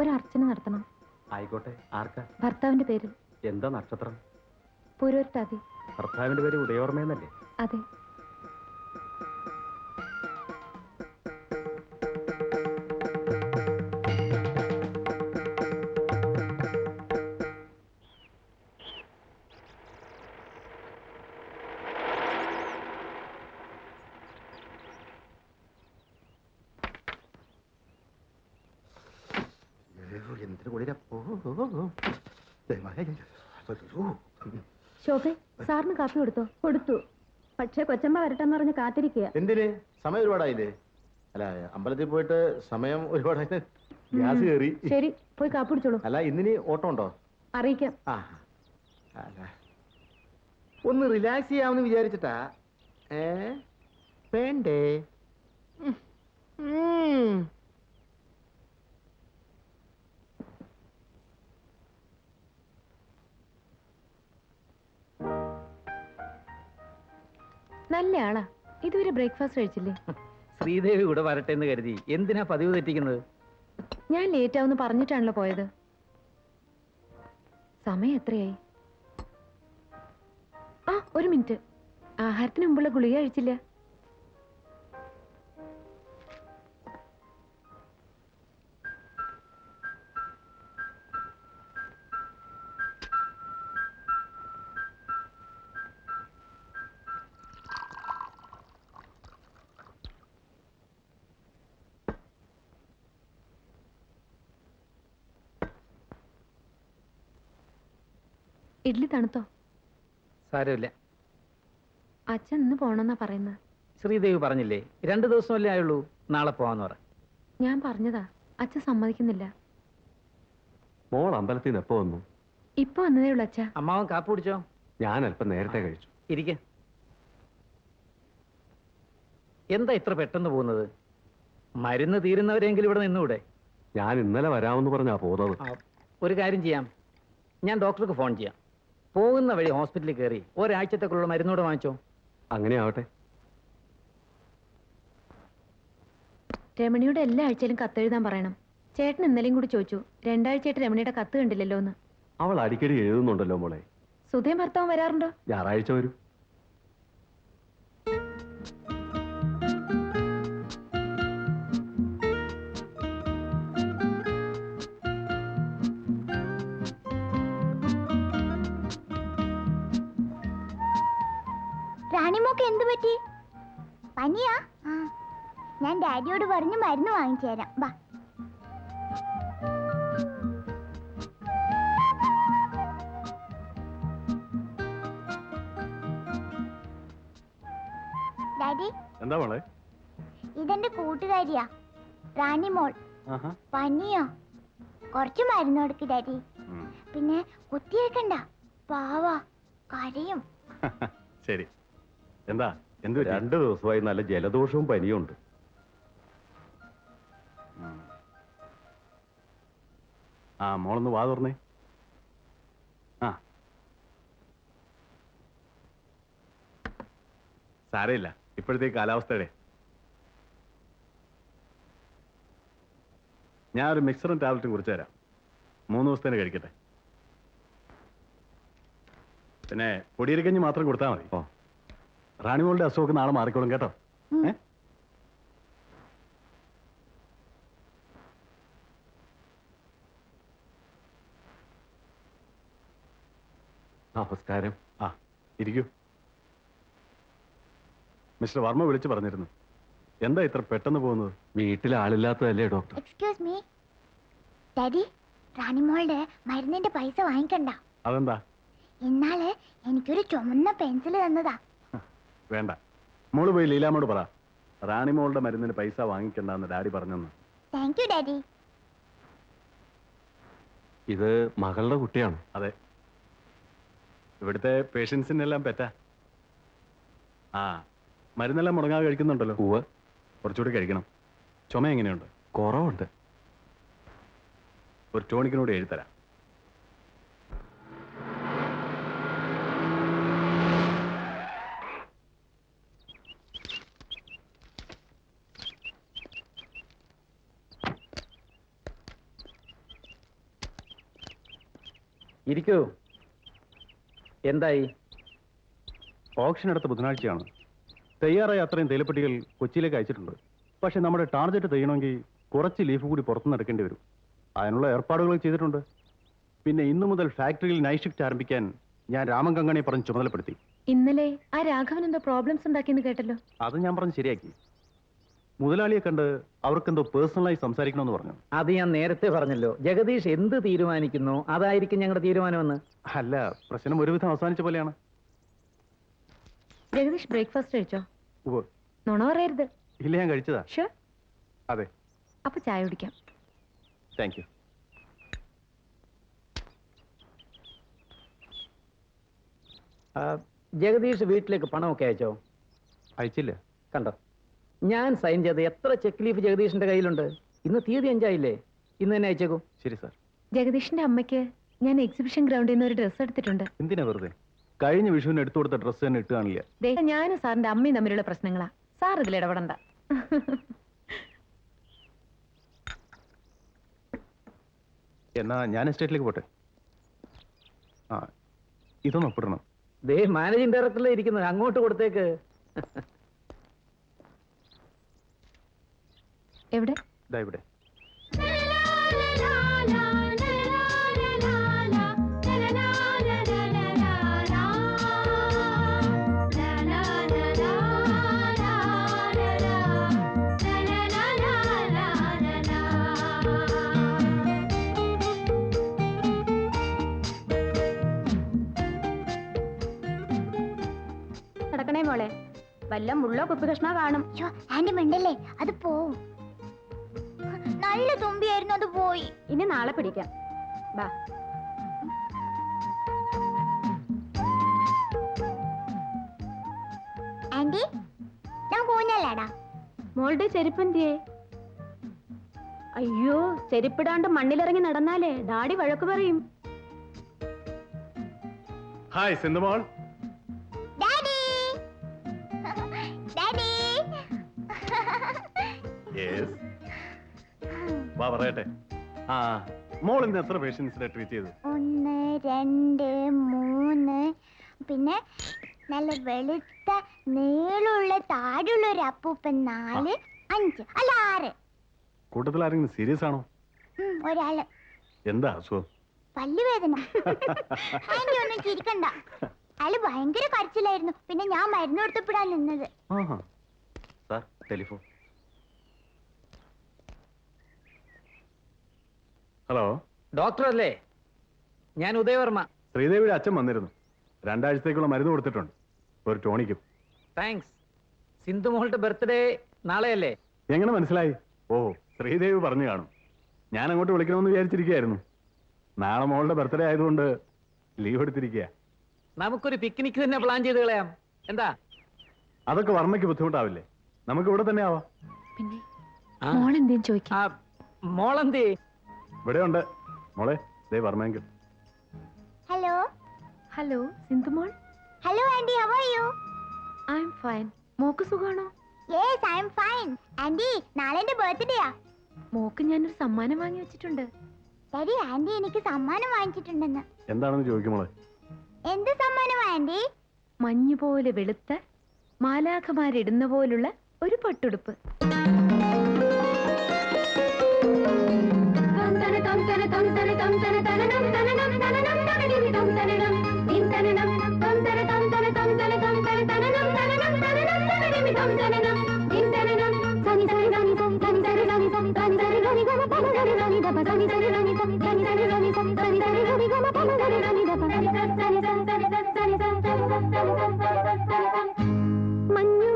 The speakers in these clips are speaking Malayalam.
ഒരു അർച്ചന നടത്തണം. ആയിക്കോട്ടെ. ആർക്കാ? ഭർത്താവിന്റെ പേരിൽ. എന്താ നക്ഷത്രം? പൂരോരുട്ടാതി. ഭർത്താവിന്റെ പേര് ഉദയവർമ്മയെന്നല്ലേ? അതെ. ശോഭേ, സാറിന് കാപ്പി കൊടുത്തോ? കൊടുത്തു. പക്ഷേ കൊച്ചമ്മ വരട്ടെന്ന് പറഞ്ഞ് കാത്തിരിക്കുക. എന്തിന്? സമയം ഒരുപാടായില്ലേ? അല്ല, അമ്പലത്തിൽ പോയിട്ട് സമയം ഒരുപാടായി. ഗ്യാസ് കയറി. ശരി, പോയി കാപ്പി കുടിച്ചോളൂ. അല്ല, ഇന്നിനി ഓട്ടം ഉണ്ടോ? അറിയിക്കാം. ഒന്ന് റിലാക്സ് ചെയ്യാമെന്ന് വിചാരിച്ചിട്ടാ. വേണ്ടേ? നല്ല ആളാ. ഇതുവരെ ബ്രേക്ക്ഫാസ്റ്റ് കഴിച്ചില്ലേ? ശ്രീദേവി കൂടെ വരട്ടെ എന്ന് കരുതി എന്തിനാ പതിവ് തെറ്റിക്കുന്നത്? ഞാൻ ലേറ്റ് ആവുന്ന് പറഞ്ഞിട്ടാണല്ലോ പോയത്. സമയം എത്രയായി? ആ, ഒരു മിനിറ്റ്. ആഹാരത്തിന് മുമ്പുള്ള ഗുളിക കഴിച്ചില്ല. ഇഡ്ലി തണുത്തോ? സാരമില്ല. അച്ഛൻ ഇന്ന് പോണെന്നാ പറയുന്നത്. ശ്രീദേവി പറഞ്ഞില്ലേ 2 ദിവസമല്ലേ ആയുള്ളൂ, നാളെ പോവാന്ന് പറ. ഞാൻ പറഞ്ഞതാ, അച്ഛൻ സമ്മതിക്കുന്നില്ല. മോൾ അമ്പലത്തിൽ നിന്ന് എപ്പോ വന്നു? ഇപ്പൊ വന്നതേ ഉള്ളൂ അച്ഛാ. അമ്മാവൻ കാപ്പി കുടിച്ചോ? ഞാൻ അല്പം നേരത്തെ കഴിച്ചു. ഇരിക്ക. എന്താ ഇത്ര പെട്ടെന്ന് പോകുന്നത്? മരുന്ന് തീരുന്നവരെങ്കിലും ഇവിടെ നിന്നൂടെ? ഞാൻ ഇന്നലെ വരാമെന്ന് പറഞ്ഞാ പോകുന്നത്. ഒരു കാര്യം ചെയ്യാം, ഞാൻ ഡോക്ടർക്ക് ഫോൺ ചെയ്യാം. പോകുന്ന വഴി ഹോസ്പിറ്റലിൽ കയറി ഒരാഴ്ചത്തേക്കുള്ള മരുന്നോട് വാങ്ങിച്ചോ. അങ്ങനെ ആവട്ടെ. രമണിയോട് എല്ലാ ആഴ്ചയിലും കത്തെഴുതാൻ പറയണം. ചേട്ടൻ ഇന്നലെയും കൂടി ചോദിച്ചു, 2 ആഴ്ചയായിട്ട് രമണിയുടെ കത്ത് കണ്ടില്ലല്ലോ എന്ന്. അവൾ അടിക്കടി എഴുതുന്നുണ്ടല്ലോ മോളെ. സുധയും ഭർത്താവും വരാറുണ്ടോ? ഞായറാഴ്ച വരും. റാണിമോക്ക് എന്ത് പറ്റി? പനിയാ? ഞാൻ ഡാഡിയോട് പറഞ്ഞു മരുന്ന് വാങ്ങിച്ചു തരാം. വാ. ഡാഡി, എന്താ മോളെ? ഇതെന്റെ കൂട്ടുകാരിയാ, റാണിമോൾ. പനിയോ? കുറച്ച് മരുന്ന് കൊടുക്ക് ഡാഡി. പിന്നെ കുത്തിയേക്കണ്ട, പാവാ, കരയും. ശരി. എന്താ? 2 ദിവസമായി നല്ല ജലദോഷവും പനിയും ഉണ്ട്. മോളൊന്ന് വാ തുറന്നേ. സാരമില്ല, ഇപ്പോഴത്തെ കാലാവസ്ഥയുടെ. ഞാൻ ഒരു മിക്സറും ടാബ്ലറ്റും കുറിച്ച് തരാം. 3 ദിവസത്തേന് കഴിക്കട്ടെ. പിന്നെ പൊടിയരിക്കഞ്ഞി മാത്രം കൊടുത്താൽ മതി. റാണിമോളുടെ അസുഖമൊക്കെ നാളെ മാറിക്കോളും കേട്ടോ. ഏ നമസ്കാരം. ആ ഇരിക്കൂ. മിസ്റ്റർ വർമ്മ വിളിച്ചു പറഞ്ഞിരുന്നു. എന്താ ഇത്ര പെട്ടെന്ന് പോകുന്നത്? വീട്ടിൽ ആളില്ലാത്തതല്ലേ ഡോക്ടർ? എക്സ്ക്യൂസ് മീ ഡാഡി, റാണിമോളുടെ മരുന്നിന്റെ പൈസ വാങ്ങിക്കണ്ട. അതെന്താ? ഇന്നാള് എനിക്കൊരു ചുമന്ന പെൻസിൽ തന്നതാ. വേണ്ട, മോള് പോയി ലീലാമ്മോട് പറ റാണിമോളുടെ മരുന്നിന് പൈസ വാങ്ങിക്കണ്ടെന്ന് ഡാഡി പറഞ്ഞെന്ന്. Thank you daddy. ഇത് മകളുടെ കുട്ടിയാണ്. അതെ, ഇവിടുത്തെ പേഷ്യൻസിനെല്ലാം പെറ്റാ. ആ, മരുന്നെല്ലാം മുടങ്ങാതെ കഴിക്കുന്നുണ്ടല്ലോ? ഉവ്വ്. കുറച്ചുകൂടി കഴിക്കണം. ചുമ എങ്ങനെയുണ്ട്? കുറവുണ്ട്. ഒരു ടോണിക്കിനോട് എഴുതരാം. ഇരിക്കൂ. എന്തായി? ഓപ്ഷൻ അടുത്ത ബുധനാഴ്ചയാണ്. തയ്യാറായ അത്രയും തേയിലപ്പെട്ടികൾ കൊച്ചിയിലേക്ക് അയച്ചിട്ടുണ്ട്. പക്ഷെ നമ്മുടെ ടാർജറ്റ് തെയ്യണമെങ്കിൽ കുറച്ച് ലീഫ് കൂടി പുറത്തുനിന്ന് എടുക്കേണ്ടി വരും. അതിനുള്ള ഏർപ്പാടുകൾ ചെയ്തിട്ടുണ്ട്. പിന്നെ ഇന്നു മുതൽ ഫാക്ടറിയിൽ നൈറ്റ് ഷിഫ്റ്റ് ആരംഭിക്കാൻ ഞാൻ രാമൻ കങ്കണിയെ പറഞ്ഞ് ചുമതലപ്പെടുത്തി. ഇന്നലെ ആ രാഘവൻ എന്തോ പ്രോബ്ലംസ് ഉണ്ടാക്കിയെന്ന് കേട്ടല്ലോ. അത് ഞാൻ പറഞ്ഞ് ശരിയാക്കി. മുതലാളിയെ കണ്ട് അവർക്കെന്തോ പേഴ്സണലായി സംസാരിക്കണമെന്ന് പറഞ്ഞു. അത് ഞാൻ നേരത്തെ പറഞ്ഞല്ലോ. ജഗദീഷ് എന്ത് തീരുമാനിക്കുന്നു അതായിരിക്കും ഞങ്ങളുടെ തീരുമാനമെന്ന്. അല്ല, പ്രശ്നം ഒരുവിധം അവസാനിച്ച പോലെയാണ്. ജഗദീഷ് ബ്രേക്ക്ഫാസ്റ്റ് കഴിച്ചോ? ഉവ്വ്. നുണ പറയരുത്. ഇല്ല, ഞാൻ കഴിച്ചതാ. ഷുവർ? അതെ. അപ്പൊ ചായ കുടിക്കാം. Thank you. ജഗദീഷ് വീട്ടിലേക്ക് പണമൊക്കെ അയച്ചോ? അയച്ചില്ല. കണ്ടോ, ഞാൻ സൈൻ ചെയ്ത എത്ര ചെക്ക് ലീഫ് ജഗദീഷിന്റെ കയ്യിലുണ്ട്. ഇന്ന് തീയതി 5 ആയില്ലേ? ഇന്ന് തന്നെ അയച്ചേക്കൂ. ശരി സാർ. ജഗദീഷിന്റെ അമ്മയ്ക്ക് ഞാൻ എക്സിബിഷൻ ഗ്രൗണ്ടിൽ നിന്ന് ഒരു ഡ്രസ്സ് എടുത്തിട്ടുണ്ട്. എന്തിനാ വെറുതെ? കഴിഞ്ഞ വിഷുവിന് എടുത്തു കൊടുത്ത ഡ്രസ്സ് തന്നെ ഇട്ട് കാണില്ല. ദേ, ഞാനും സാറിന്റെ അമ്മയും തമ്മിലുള്ള പ്രശ്നങ്ങളാ. സാർ ഇതിൽ ഇടപെടണ്ട. എന്നാ ഞാൻ എസ്റ്റേറ്റിലേക്ക് പോട്ടെ. ആ, ഇതൊന്ന് ഒപ്പിടണം. ദേ, മാനേജിംഗ് ഡയറക്ടറിലെ ഇരിക്കുന്നത്, അങ്ങോട്ട് കൊടുത്തേക്ക്. എവിടെ? ഇതാ ഇവിടെ. നടക്കണേ മോളെ, വല്ല മുള്ളോ കുപ്പി കഷ്ണോ കാണും. ആന്റി മിണ്ടല്ലേ, അത് പോവും. നല്ല തുമ്പിയായിരുന്നു, അത് പോയി. ഇനി നാളെ പിടിക്കാം. ബാ. ആന്റി, നമുക്ക് ഊഞ്ഞാലാടാ. മോളുടെ ചെരുപ്പന്തിയേ? അയ്യോ, ചെരുപ്പിടാണ്ട് മണ്ണിലിറങ്ങി നടന്നാലേ ഡാഡി വഴക്ക് പറയും. Hi Sindhumol. Daddy, daddy. Yes. വാ പറയട്ടെ. ആ, മോൾ ഇന്ന് എത്ര പേഷ്യൻസിനെ ട്രീറ്റ് ചെയ്തു? 1 2 3, പിന്നെ നല്ല വെളുത്ത നീളമുള്ള താടിയുള്ള ഒരു അപ്പൂപ്പൻ 4 5 അല്ല 6. കൂട്ടത്തിൽ ആരെങ്കിലും സീരിയസ് ആണോ? ഒരാള്. എന്താ അസുഖം? പല്ലുവേദന. ആന്റി ഒന്നും ചിരിക്കണ്ട. അയാള് ഭയങ്കര കരച്ചിലായിരുന്നു. പിന്നെ ഞാൻ മരുന്ന് കൊടുത്തപ്പോഴാ നിന്നത്. Sir, telephone. ഹലോ, ഡോക്ടർ അല്ലേ? ഞാൻ ഉദയവർമ്മ. ശ്രീദേവിയുടെ അച്ഛൻ വന്നിരുന്നു. 2 ആഴ്ചത്തേക്കുള്ള മരുന്ന് കൊടുത്തിട്ടുണ്ട്. ഒരു ടോണിക്കും. താങ്ക്സ്. സിന്ധു മോളുടെ ബർത്ത്ഡേ നാളെയല്ലേ? എങ്ങനെ മനസ്സിലായി? ഓ, ശ്രീദേവി പറഞ്ഞു കാണും. ഞാൻ അങ്ങോട്ട് വിളിക്കണമെന്ന് വിചാരിച്ചിരിക്കുകയായിരുന്നു. നാളെ മോളുടെ ബർത്ത്ഡേ ആയതുകൊണ്ട് ലീവ് എടുത്തിരിക്കുക. നമുക്കൊരു പിക്നിക് തന്നെ പ്ലാൻ ചെയ്ത് കളയാം. എന്താ? അതൊക്കെ വർമ്മയ്ക്ക് ബുദ്ധിമുട്ടാവില്ലേ? നമുക്ക് ഇവിടെ തന്നെ ആവാം. പിന്നെ മോളെന്തേലും ചോദിക്കാം. ആ, മോളെന്തേ? ഇവിടെ ഉണ്ട് മോളെ. ദേ വർമ്മയെങ്കിൽ. Hello. Hello Sindhumol. Hello aunty, how are you? I am fine. മോക്ക് സുഖാണോ? Yes, I am fine. Aunty, നാളെ എന്റെ ബർത്ത്ഡേയാ. മോക്ക് ഞാനൊരു സമ്മാനം വാങ്ങി വെച്ചിട്ടുണ്ട്. ഡാഡി, ആന്റി എനിക്ക് സമ്മാനം വാങ്ങിച്ചിട്ടുണ്ടെന്ന്. എന്താണെന്ന് ചോദിക്കും മോളെ. എന്ത് സമ്മാനം ആന്റി? മഞ്ഞ് പോലെ വെളുത്ത മാലാഖമാരിടുന്ന പോലുള്ള ഒരു പട്ടുടുപ്പ്. മഞ്ഞും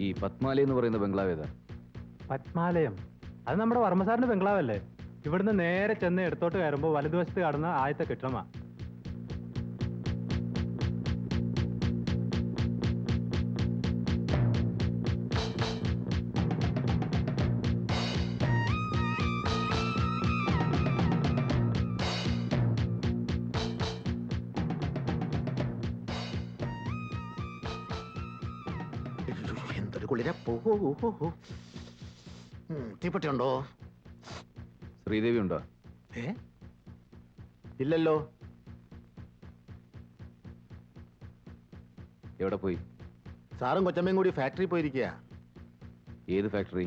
ഈ പത്മാലി എന്ന് പറയുന്ന ബംഗ്ലാവ് ഏതാ? പത്മാലയം അത് നമ്മുടെ വർമ്മസാറിന്റെ ബംഗ്ലാവല്ലേ? ഇവിടുന്ന് നേരെ ചെന്ന് എടുത്തോട്ട് കയറുമ്പോൾ വലതുവശത്ത് കാണുന്ന ആദ്യത്തെ കെട്ടിടമാ. എന്തൊരു കുളിര. തീപ്പെട്ടി ഉണ്ടോ? ശ്രീദേവി ഉണ്ടോ? ഇല്ലല്ലോ. എവിടെ പോയി? സാറും കൊച്ചമ്മയും കൂടി ഫാക്ടറി പോയിരിക്കുക. ഏത് ഫാക്ടറി?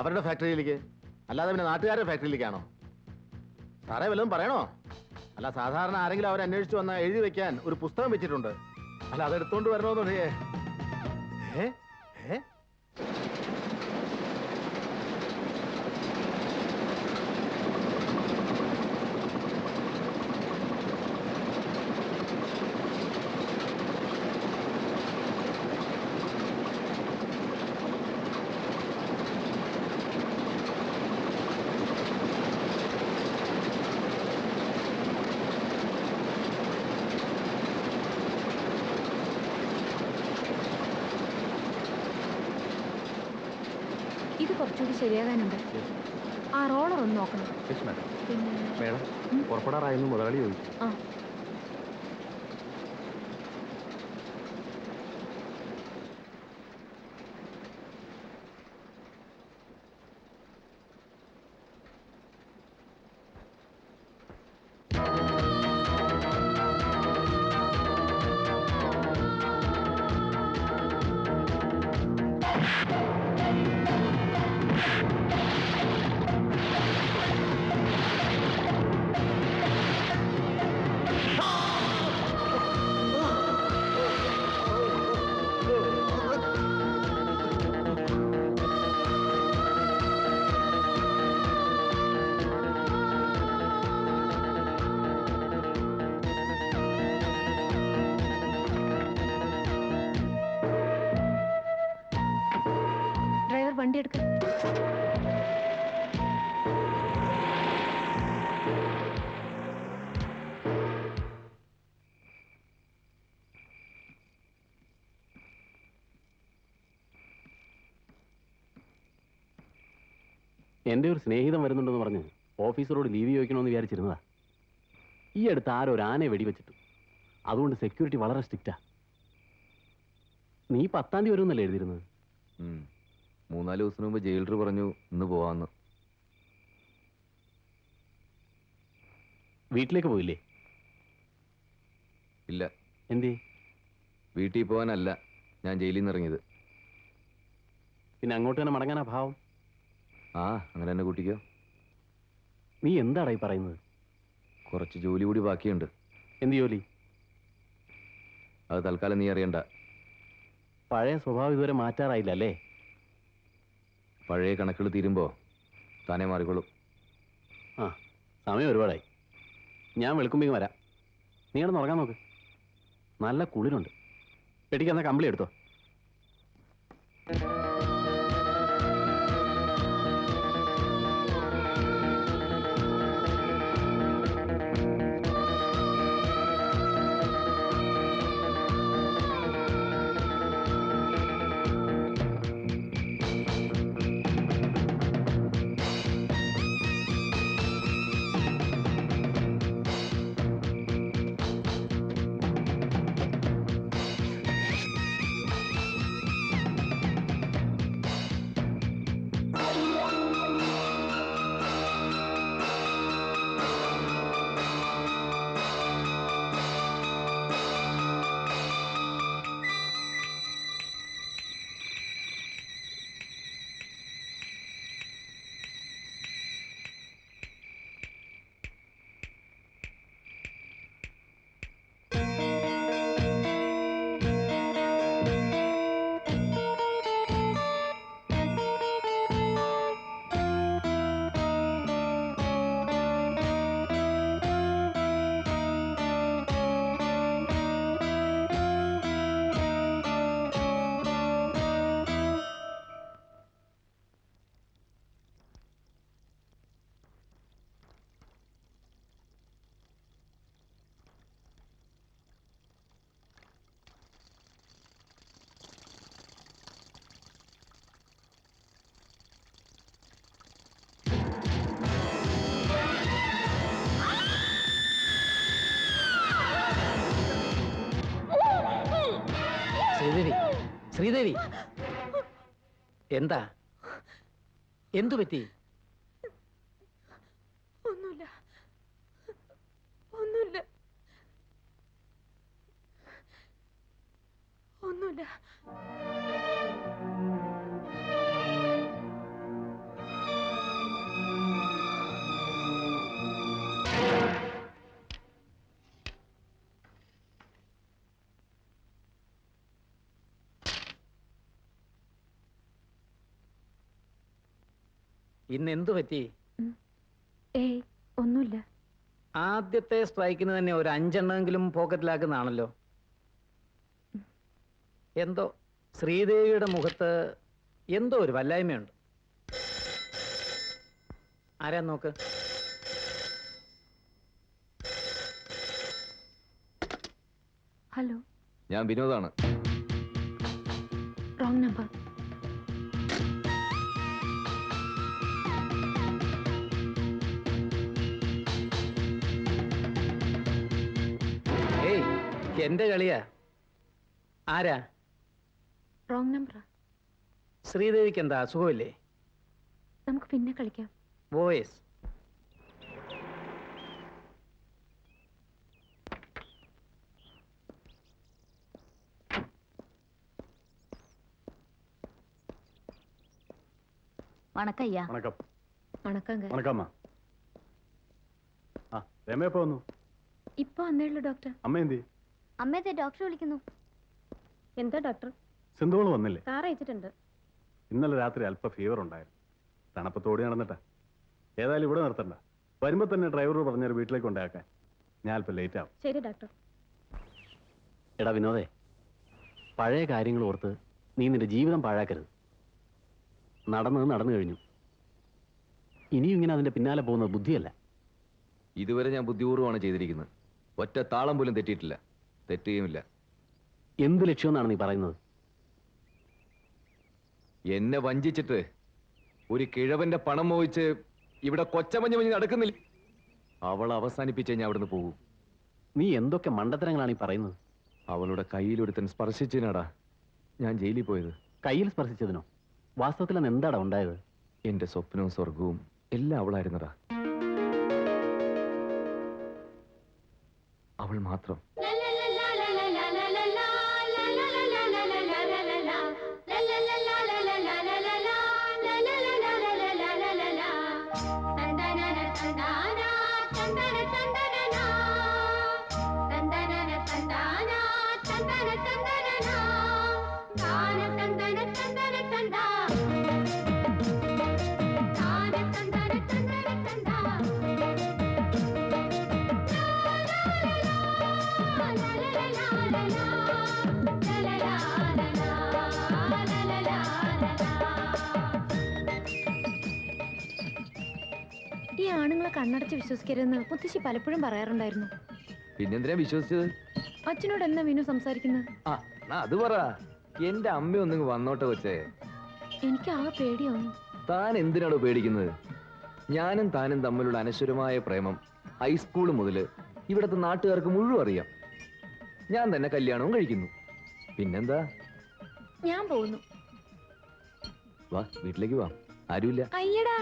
അവരുടെ ഫാക്ടറിയിലേക്ക്, അല്ലാതെ പിന്നെ നാട്ടുകാരുടെ ഫാക്ടറിയിലേക്കാണോ? സാറേ വല്ലതും പറയണോ? അല്ല, സാധാരണ ആരെങ്കിലും അവരെ അന്വേഷിച്ച് വന്നാൽ എഴുതി വെക്കാൻ ഒരു പുസ്തകം വെച്ചിട്ടുണ്ട്. അല്ല, അതെടുത്തോണ്ട് വരണമെന്നുണ്ടേ. ഏ ഏ ഇത് കുറച്ചുകൂടി ശരിയാകാനുണ്ട്. ആ റോളർ ഒന്ന് നോക്കണം. പിന്നെ മേഡം പുറപ്പെടാറായിരുന്നു മുതലാളി ചോദിച്ചു. ആ ഡ്രൈവർ വണ്ടി എടുക്ക. എൻ്റെ ഒരു സ്നേഹിതൻ വരുന്നുണ്ടെന്ന് പറഞ്ഞ് ഓഫീസറോട് ലീവ് ചോദിക്കണമെന്ന് വിചാരിച്ചിരുന്നതാ. ഈ അടുത്ത് ആരോ ഒരു ആനയെ വെടിവെച്ചിട്ടു. അതുകൊണ്ട് സെക്യൂരിറ്റി വളരെ സ്ട്രിക്റ്റാ. നീ 10-ാം തീയതി വരുമെന്നല്ലേ എഴുതിയിരുന്നത്? 3-4 ദിവസം മുമ്പ് ജയിലർ പറഞ്ഞു ഇന്ന് പോവാന്ന്. വീട്ടിലേക്ക് പോയില്ലേ? ഇല്ല. എന്തേ? വീട്ടിൽ പോകാനല്ല ഞാൻ ജയിലിൽ നിന്ന് ഇറങ്ങിയത്. പിന്നെ അങ്ങോട്ട് തന്നെ മടങ്ങാനാ ഭാവം? ആ, അങ്ങനെ തന്നെ കൂട്ടിക്കോ. നീ എന്താടാ ഈ പറയുന്നത്? കുറച്ച് ജോലി കൂടി ബാക്കിയുണ്ട്. എന്ത് ജോലി? അത് തൽക്കാലം നീ അറിയണ്ട. പഴയ സ്വഭാവം ഇതുവരെ മാറ്റാറായില്ല അല്ലേ? പഴയ കണക്കുകൾ തീരുമ്പോൾ താനേ മാറിക്കോളും. ആ, സമയം ഒരുപാടായി. ഞാൻ വെളുക്കുമ്പേക്കും വരാം. നീ കിടന്ന് ഉറങ്ങാൻ നോക്ക്. നല്ല കുളിരുണ്ട്. പെട്ടിക്കെന്നാ കമ്പിളി എടുത്തോ. ശ്രീദേവി എന്താ എന്തു പറ്റി? ഒന്നുമില്ല ഒന്നുമില്ല ഒന്നുമില്ല. ഇന്ന് എന്തു പറ്റി? ഏയ് ഒന്നുമില്ല. ആദ്യത്തെ സ്ട്രൈക്കിന് തന്നെ ഒരു 5 എണ്ണമെങ്കിലും പോക്കറ്റിലാക്കുന്നതാണല്ലോ. എന്തോ ശ്രീദേവിയുടെ മുഖത്ത് എന്തോ ഒരു വല്ലായ്മയുണ്ട്. ആരാ നോക്ക്. ഹലോ, ഞാൻ വിനോദാണ്. Wrong number. ഏയ് എന്റെ കളിയാ. ആരാ? റോങ് നമ്പറാ. ശ്രീദേവിക്ക് എന്താ അസുഖമില്ലേ? നമുക്ക് പിന്നെ കളിക്കാം. വോയിസ്. വണക്കം അയ്യാ. വണക്കം. വണക്കங்க. വണക്കമ്മ. ആ രമ എപ്പോ വന്നു? ഇപ്പൊ വന്നേയുള്ളൂ ഡോക്ടർ. അമ്മ എന്തി? അമ്മയത്തെ ഡോക്ടർ വിളിക്കുന്നു. എന്താ ഡോക്ടർ? സിന്ധുവോള് വന്നില്ലേ? കാർ അയച്ചിട്ടുണ്ട്. ഇന്നലെ രാത്രി അല്പ ഫീവർ ഉണ്ടായിരുന്നു. തണുപ്പത്തോടി നടന്നിട്ടാ. ഏതായാലും ഇവിടെ നിർത്തണ്ട. വരുമ്പോ തന്നെ ഡ്രൈവറോട് പറഞ്ഞൊരു വീട്ടിലേക്ക് കൊണ്ടാക്കാൻ. ഞാൻ അല്പം ലേറ്റ് ആവും. ശരി ഡോക്ടർ. എടാ വിനോദേ, പഴയ കാര്യങ്ങൾ ഓർത്ത് നീ നിന്റെ ജീവിതം പാഴാക്കരുത്. നടന്നത് നടന്നു കഴിഞ്ഞു. ഇനിയും ഇങ്ങനെ അതിന്റെ പിന്നാലെ പോകുന്നത് ബുദ്ധിയല്ല. ഇതുവരെ ഞാൻ ബുദ്ധിപൂർവ്വമാണ് ചെയ്തിരിക്കുന്നത്. ഒറ്റ താളം പോലും തെറ്റിയിട്ടില്ല, തെറ്റുകയുമില്ല. എന്ത് ലക്ഷ്യമെന്നാണ് നീ പറയുന്നത്? എന്നെ വഞ്ചിച്ചിട്ട് ഒരു കിഴവന്റെ പണം മോഹിച്ച് ഇവിടെ കൊച്ചമഞ്ഞ് മഞ്ഞ് നടക്കുന്നില്ല. അവൾ അവസാനിപ്പിച്ചേ ഞാൻ അവിടുന്ന് പോകും. നീ എന്തൊക്കെ മണ്ടത്തരങ്ങളാണ് ഈ പറയുന്നത്? അവളുടെ കയ്യിലൊരുത്തൻ സ്പർശിച്ചതിനാടാ ഞാൻ ജയിലിൽ പോയത്. കയ്യിൽ സ്പർശിച്ചതിനോ? വാസ്തവത്തിൽ അന്ന് എന്താടാ ഉണ്ടായത്? എന്റെ സ്വപ്നവും സ്വർഗവും എല്ലാം അവളായിരുന്നടാ. അവൾ മാത്രം. ഈ ആണുങ്ങളെ കണ്ണടച്ച് വിശ്വസിക്കരുതെന്ന് മുത്തശ്ശി പലപ്പോഴും പറയാറുണ്ടായിരുന്നു. പിന്നെന്തിനാ വിശ്വസിച്ചത്? അച്ഛനോട് എന്നാ മീനു സംസാരിക്കുന്നത്? ആ അത് പറ. എന്റെ അമ്മ ഒന്നിങ്ങ് വന്നോട്ടെ കൊച്ചേ. എനിക്ക് ആകെ പേടിയാവുന്നു. താൻ എന്തിനാണോ പേടിക്കുന്നത്? ഞാനും താനും തമ്മിലുള്ള അനശ്വരമായ പ്രേമം ഹൈസ്കൂൾ മുതല് ഇവിടുത്തെ നാട്ടുകാർക്ക് മുഴുവൻ അറിയാം. ഞാൻ തന്നെ കല്യാണവും കഴിക്കുന്നു. പിന്നെന്താ? ഞാൻ പോകുന്നു. വാ, വീട്ടിലേക്ക് വാ, ആരുമില്ല. അയ്യടാ.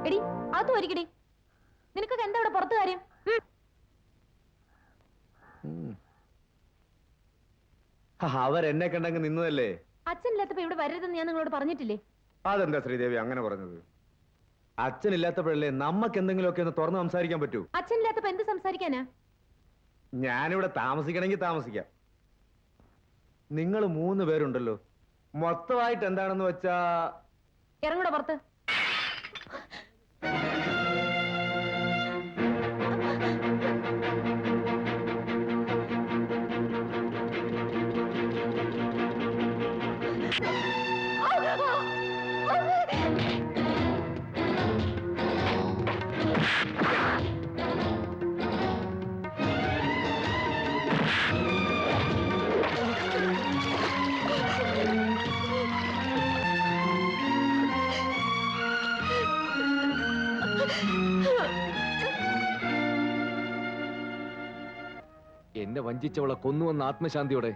എടി അത് ഒരിക്കടി. നിനക്കൊക്കെ എന്താ ഇവിടെ പുറത്ത് കാര്യം? അവരെന്നെ കണ്ടങ്ങ് നിന്നതല്ലേ. അച്ഛനില്ലാത്തപ്പോ ഇവിടെ വരരുതെന്ന് ഞാൻ നിങ്ങളോട് പറഞ്ഞിട്ടില്ലേ? അതെന്താ ശ്രീദേവി അങ്ങനെ പറഞ്ഞത്? അച്ഛനില്ലാത്തപ്പോഴല്ലേ നമുക്ക് എന്തെങ്കിലുമൊക്കെ ഒന്ന് തുറന്ന് സംസാരിക്കാൻ പറ്റൂ. അച്ഛനില്ലാത്തപ്പോ എന്ത് സംസാരിക്കാനാ? ഞാനിവിടെ താമസിക്കണമെങ്കിൽ താമസിക്കാം. നിങ്ങൾ 3 പേരുണ്ടല്ലോ, മൊത്തമായിട്ട് എന്താണെന്ന് വെച്ചാ ഇറങ്ങൂടെ പുറത്ത്. എന്നെ വഞ്ചിച്ചവളെ കൊന്നുവെന്ന ആത്മശാന്തിയോടെ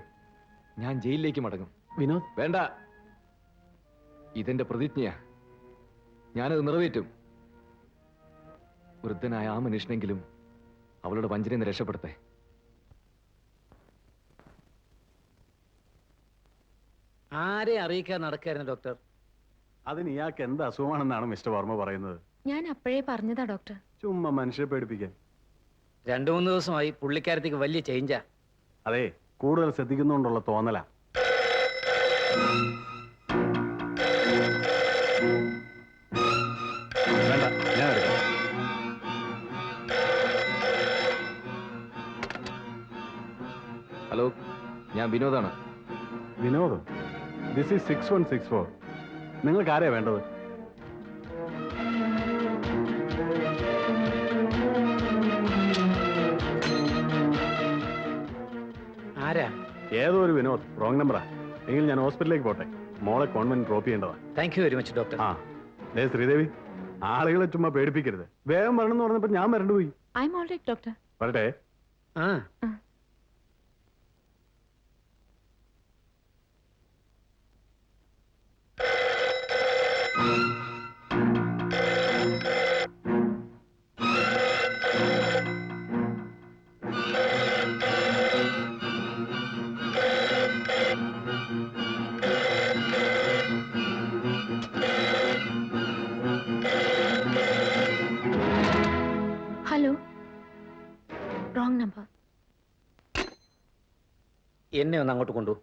ഞാൻ ജയിലിലേക്ക് മടങ്ങും. വിനോദ്, വേണ്ട, ഇതെന്റെ പ്രതിജ്ഞയാ. ഞാനത് നിറവേറ്റും. വൃദ്ധനായ ആ മനുഷ്യനെങ്കിലും അവളുടെ വഞ്ചനയിൽ നിന്ന് രക്ഷപ്പെടുത്തേ. ആരെ അറിയിക്കാൻ നടക്കായിരുന്നു ഡോക്ടർ? അതിന് ഇയാൾക്ക് എന്ത് അസുഖമാണെന്നാണ് മിസ്റ്റർ വർമ്മ പറയുന്നത്? ഞാൻ അപ്പോഴേ പറഞ്ഞതാ ഡോക്ടർ. ചുമ്മാ മനുഷ്യരെ പേടിപ്പിക്കാൻ. 2-3 ദിവസമായി പുള്ളിക്കാരത്തേക്ക് വലിയ ചേഞ്ചാ. അതെ, കൂടുതൽ ശ്രദ്ധിക്കുന്നുകൊണ്ടുള്ള തോന്നലാ. വേണ്ട, ഞാൻ എടുക്കാം. ഹലോ, ഞാൻ വിനോദാണ്. Vinod, this is 6164. നിങ്ങൾക്ക് ആരെയാ വേണ്ടത്? ആരാ? ഏതോ ഒരു വിനോദ്. റോങ് നമ്പറാ. എങ്കിൽ ഞാൻ ഹോസ്പിറ്റലിലേക്ക് പോട്ടെ. മോളെ കോൺവെന്റ് ഡ്രോപ്പ് ചെയ്യേണ്ടതാ. Thank you very much doctor. ആ, ദേ ശ്രീദേവി, ആളുകളെ ചുമ്മാ പേടിപ്പിക്കരുത്. വേഗം വരണം എന്ന് പറഞ്ഞപ്പോ ഞാൻ വരണ്ടുപോയി. I am all right doctor. വരട്ടെ. ആ, ഹലോ, റോങ് നമ്പർ. എന്നെ ഒന്ന് അങ്ങോട്ട് കൊണ്ടു.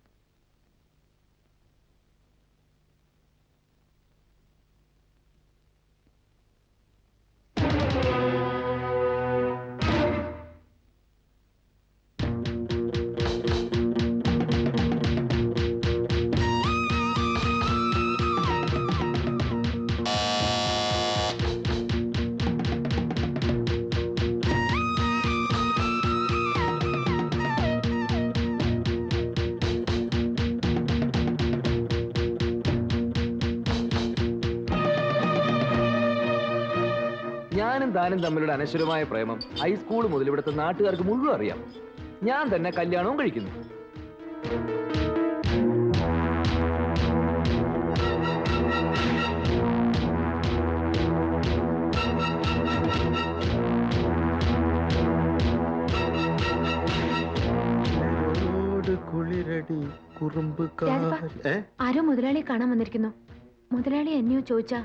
ഞാനും താനും തമ്മിലുള്ള അനശ്വരമായ പ്രേമം ഹൈസ്കൂൾ മുതൽ ഇവിടുത്തെ നാട്ടുകാർക്ക് മുഴുവൻ അറിയാം. ഞാൻ തന്നെ കല്യാണവും കഴിക്കുന്നു. ആരോ മുതലാളിയെ കാണാൻ വന്നിരിക്കുന്നു. മുതലാളി എന്നെയോ ചോദിച്ചാ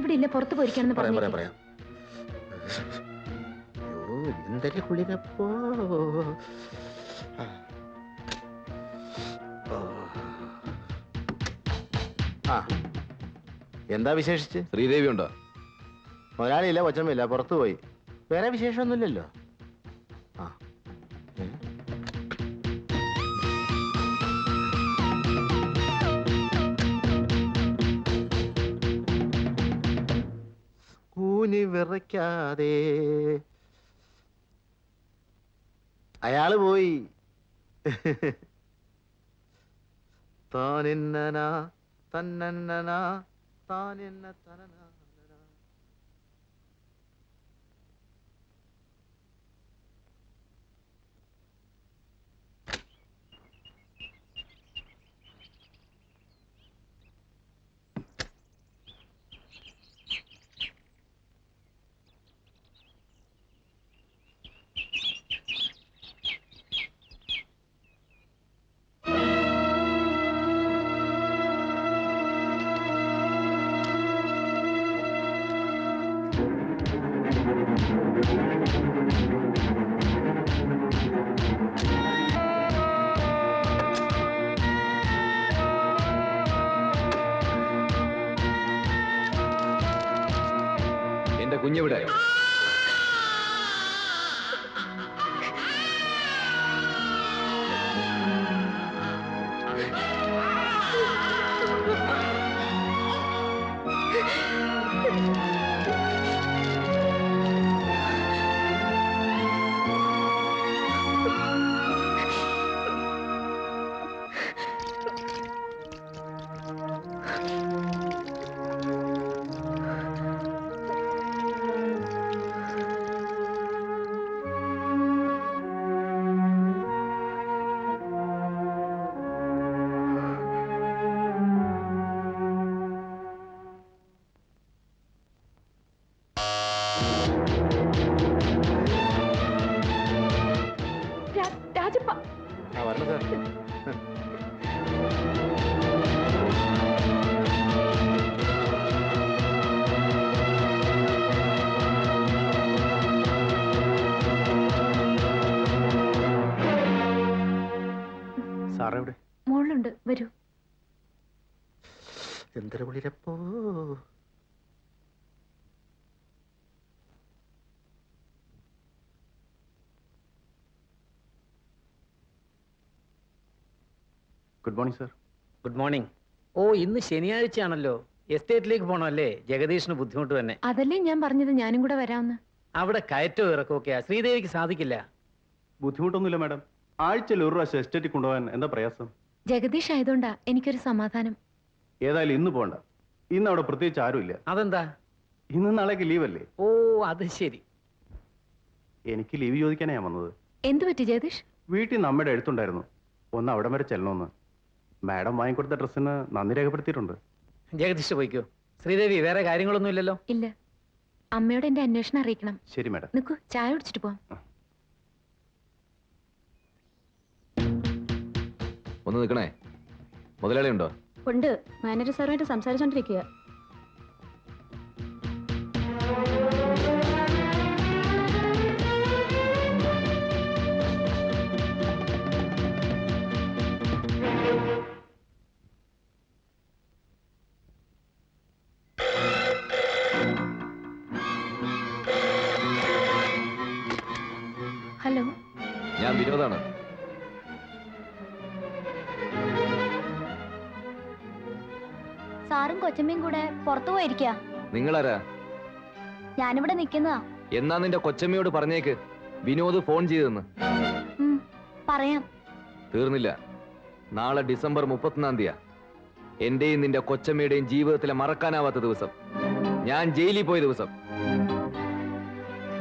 ഇവിടെ ഇല്ല, പുറത്തു പോയിരിക്കാണെന്ന് പറഞ്ഞു. എന്തൊരു കുളിരപ്പോ. ആ, എന്താ വിശേഷിച്ച്? ശ്രീദേവി ഉണ്ടോ? മുതലാളിയില്ല, കൊച്ചമ്മയില്ല, പുറത്തു പോയി. വേറെ വിശേഷമൊന്നുമില്ലല്ലോ. ആ, കൂനി വിറയ്ക്കാതെ അയാള് പോയി. താനിന്നനാ തന്നന്നനാ താനിന്ന തനനാ. എന്റെ കുഞ്ഞെവിടെ? എന്തൊരു കുളിരപ്പോ. Good morning sir. Good morning. ഓ, ഇന്ന് ശനിയാഴ്ചയാണല്ലോ. എസ്റ്റേറ്റിലേക്ക് പോകണമല്ലേ? ജഗദീഷിന് ബുദ്ധിമുട്ട് തന്നെ. അതല്ലേ ഞാൻ പറഞ്ഞത് ഞാനും കൂടെ വരാമെന്ന്. അവിടെ കയറ്റവും ഇറക്കമൊക്കെയാ. ശ്രീദേവിക്ക് സാധിക്കില്ല. ബുദ്ധിമുട്ടൊന്നുമില്ല മാഡം. ആഴ്ചയിൽ ഒരു പ്രാവശ്യം എസ്റ്റേറ്റിൽ കൊണ്ടുപോകാൻ എന്താ പ്രയാസം? ജഗദീഷ് ആയതുകൊണ്ടാ എനിക്കൊരു സമാധാനം. ഏതായാലും ഇന്ന് പോകണ്ട. ഇന്ന് അവിടെ പ്രത്യേകിച്ച് ആരുമില്ല. അതെന്താ? ഇന്ന് നാളേക്ക് ലീവല്ലേ? ഓ, അത് ശരി. എനിക്ക് ലീവ് ചോദിക്കാനാ ഞാൻ വന്നത്. എന്തു പറ്റി ജഗദീഷ്? വീട്ടിൽ നിന്ന് അമ്മയുടെ എഴുത്തുണ്ടായിരുന്നു. ഒന്ന് അവിടം വരെ ചെല്ലണമെന്ന്. മാഡം വാങ്ങിക്കൊടുത്ത ഡ്രസ്സിന് നന്ദി രേഖപ്പെടുത്തിയിട്ടുണ്ട്. ജഗദീഷ് പോയിക്കോ. ശ്രീദേവി, വേറെ കാര്യങ്ങളൊന്നും ഇല്ലല്ലോ? ഇല്ല. അമ്മയോട് എന്റെ അന്വേഷണം അറിയിക്കണം. ശരി മാഡം. നിക്കൂ, ചായ കുടിച്ചിട്ട് പോവാം. ഒന്ന് നിൽക്കണേ. മുതലാളി ഉണ്ടോ? ഉണ്ട്. മാനേജർ സാറുമായിട്ട് സംസാരിച്ചോണ്ടിരിക്കുക. ഹലോ, ഞാൻ വിനോദാണ്. സാറും കൊച്ചമ്മയും കൂടെ പുറത്തു പോയിരിക്കുക. നിങ്ങളാരാ? ഞാനിവിടെ നിക്കുന്നതാ. എന്നാ നിന്റെ കൊച്ചമ്മയോട് പറഞ്ഞേക്ക് വിനോദ് ഫോൺ ചെയ്തെന്ന്. പറയാം. തീർന്നില്ല. നാളെ ഡിസംബർ 31 എന്റെയും നിന്റെ കൊച്ചമ്മയുടെയും ജീവിതത്തിലെ മറക്കാനാവാത്ത ദിവസം. ഞാൻ ജയിലിൽ പോയ ദിവസം.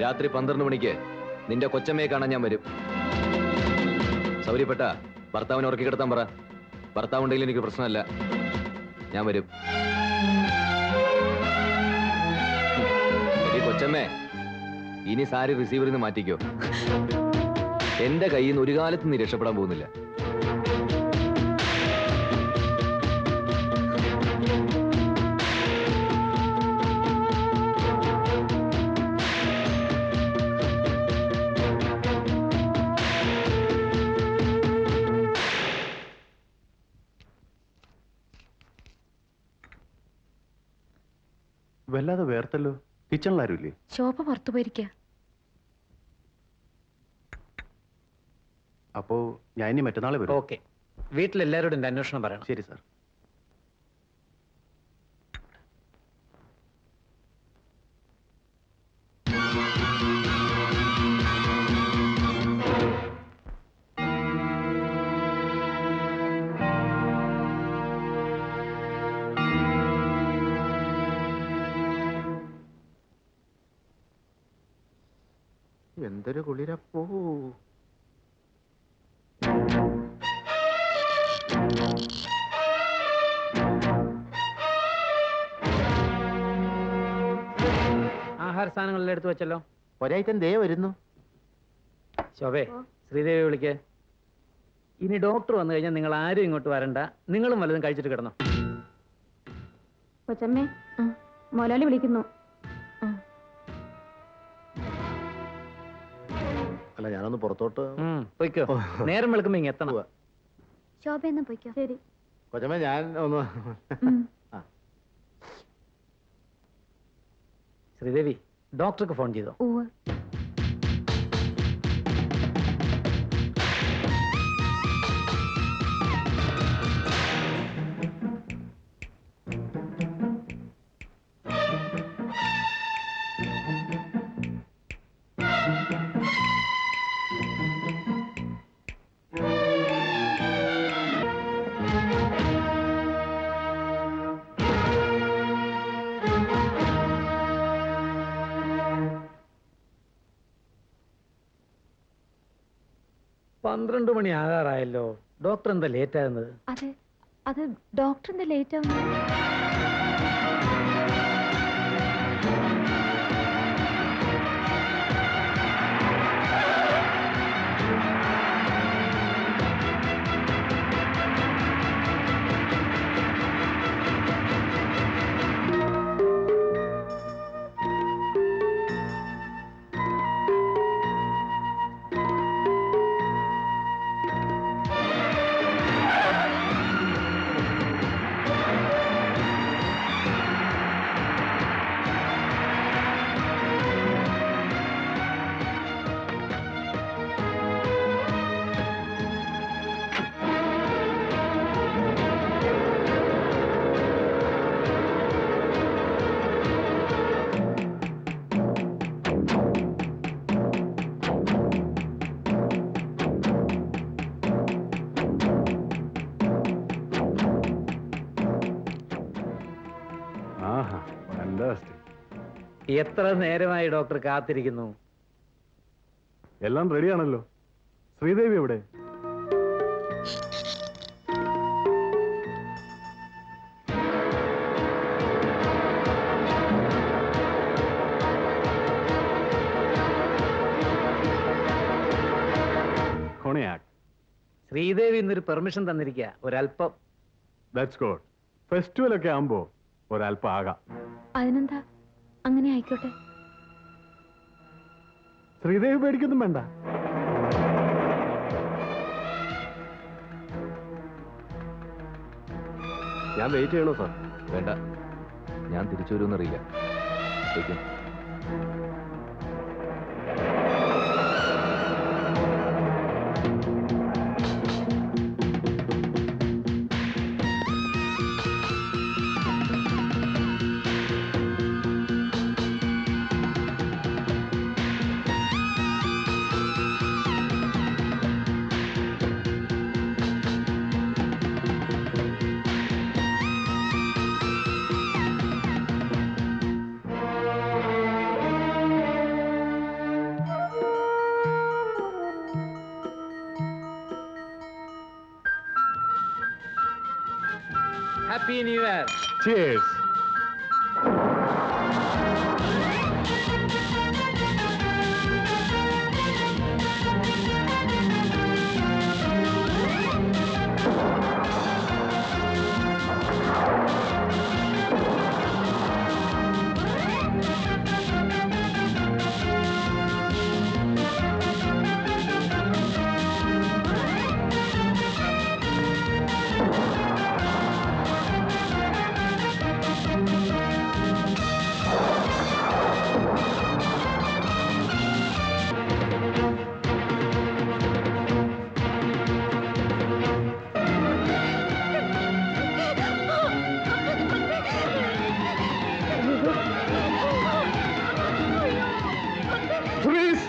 രാത്രി 12 മണിക്ക് നിന്റെ കൊച്ചമ്മയെ കാണാൻ ഞാൻ വരും. സൗകര്യപ്പെട്ട ഭർത്താവിനെ ഉറക്കി കിടത്താൻ പറ. ഭർത്താവുണ്ടെങ്കിൽ എനിക്ക് പ്രശ്നമല്ല. ഞാൻ വരും. കൊച്ചമ്മേ, ഇനി സാരി റിസീവറിൽ നിന്ന് മാറ്റിക്കോ. എന്റെ കയ്യിൽ നിന്ന് ഒരു കാലത്ത് നീ രക്ഷപ്പെടാൻ പോകുന്നില്ല. വല്ലാതെ വേർത്തല്ലോ. കിച്ചണിലാരുമില്ലേ? ശോഭ പുറത്തു പോയിരിക്കുക. അപ്പോ ഞാൻ ഇനി മറ്റന്നാളെ വരും. ഓക്കെ. വീട്ടിലെല്ലാവരോടും എൻ്റെ അന്വേഷണം പറയണം. ശരി സാർ. എന്തൊരു കുളിരപ്പോ. ആഹാര സാധനങ്ങളെല്ലാം എടുത്തു വെച്ചല്ലോ. ഒരായിട്ടം ദേ വരുന്നു. ശോഭേ, ശ്രീദേവി വിളിക്ക്. ഇനി ഡോക്ടർ വന്നു കഴിഞ്ഞാൽ നിങ്ങൾ ആരും ഇങ്ങോട്ട് വരണ്ട. നിങ്ങളും വല്ലതും കഴിച്ചിട്ട് കിടന്നോ. കൊച്ചമ്മേ, മോലാലി വിളിക്കുന്നു. അല്ല, ഞാനൊന്ന് പുറത്തോട്ട്. പോയിക്കോ. നേരം വെളുക്കുമ്പോ ഇങ്ങ് എത്തണം. ശോഭയെന്ന് പോയിക്കോ. ശരി. കൊച്ചമ്മ, ഞാൻ ഒന്ന്. ശ്രീദേവി, ഡോക്ടർക്ക് ഫോൺ ചെയ്തോ? ഉവ്വ്. പന്ത്രണ്ട് മണി ആകാറായല്ലോ. ഡോക്ടർ എന്താ ലേറ്റ് ആകുന്നത്? അത് ഡോക്ടർ എന്താ ലേറ്റ് ആവുന്നത്? ആഹാ ഫാന്റാസ്റ്റിക്. എത്ര നേരമായി ഡോക്ടർ കാത്തിരിക്കുന്നു? എല്ലാം റെഡിയാണല്ലോ. ശ്രീദേവി എവിടെ? കൊണയാക്ക്. ശ്രീദേവി ഇന്നൊരു പെർമിഷൻ തന്നിരിക്കുക, ഒരല്പം. That's good. ഫെസ്റ്റിവലൊക്കെ ആകുമ്പോ ഒരല്പം ആകാം. അതിനെന്താ, അങ്ങനെ ആയിക്കോട്ടെ. ശ്രീദേവി പേടിക്കൊന്നും വേണ്ട. ഞാൻ വെയിറ്റ് ചെയ്യണോ സാർ? വേണ്ട, ഞാൻ തിരിച്ചു വരുമെന്നറിയില്ല. ശരിക്കും happy new year. Cheers. Freeze!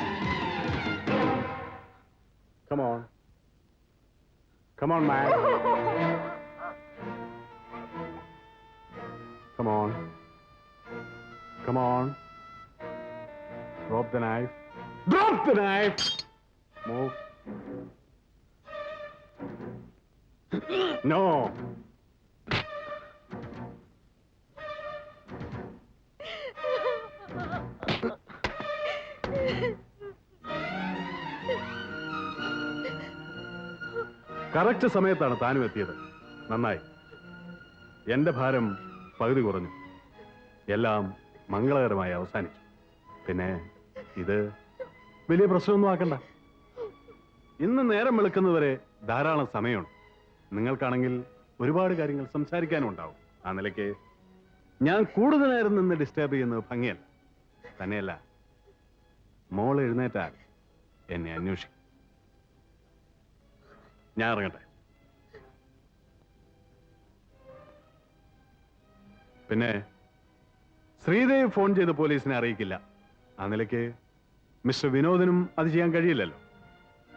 Come on. Come on, man. Come on. Come on. Drop the knife. Drop the knife! Move. No. Correct സമയത്താണ് താനും എത്തിയത്. നന്നായി. എന്റെ ഭാരം പകുതി കുറഞ്ഞു. എല്ലാം മംഗളകരമായി അവസാനിച്ചു. പിന്നെ ഇത് വലിയ പ്രശ്നമൊന്നും ആക്കണ്ട. ഇന്ന് നേരം വെളുക്കുന്നതുവരെ ധാരാളം സമയമുണ്ട്. നിങ്ങൾക്കാണെങ്കിൽ ഒരുപാട് കാര്യങ്ങൾ സംസാരിക്കാനും ഉണ്ടാവും. ആ നിലയ്ക്ക് ഞാൻ കൂടുതൽ നേരം നിന്ന് ഡിസ്റ്റർബ് ചെയ്യുന്നത് ഭംഗിയല്ല. തന്നെയല്ല, മോൾ എഴുന്നേറ്റാൽ എന്നെ അന്വേഷിക്കും. ഞാൻ ഇറങ്ങട്ടെ. പിന്നെ ശ്രീദേവ് ഫോൺ ചെയ്ത് പോലീസിനെ അറിയിക്കില്ല. ആ നിലയ്ക്ക് മിസ്റ്റർ വിനോദിനും അത് ചെയ്യാൻ കഴിയില്ലല്ലോ,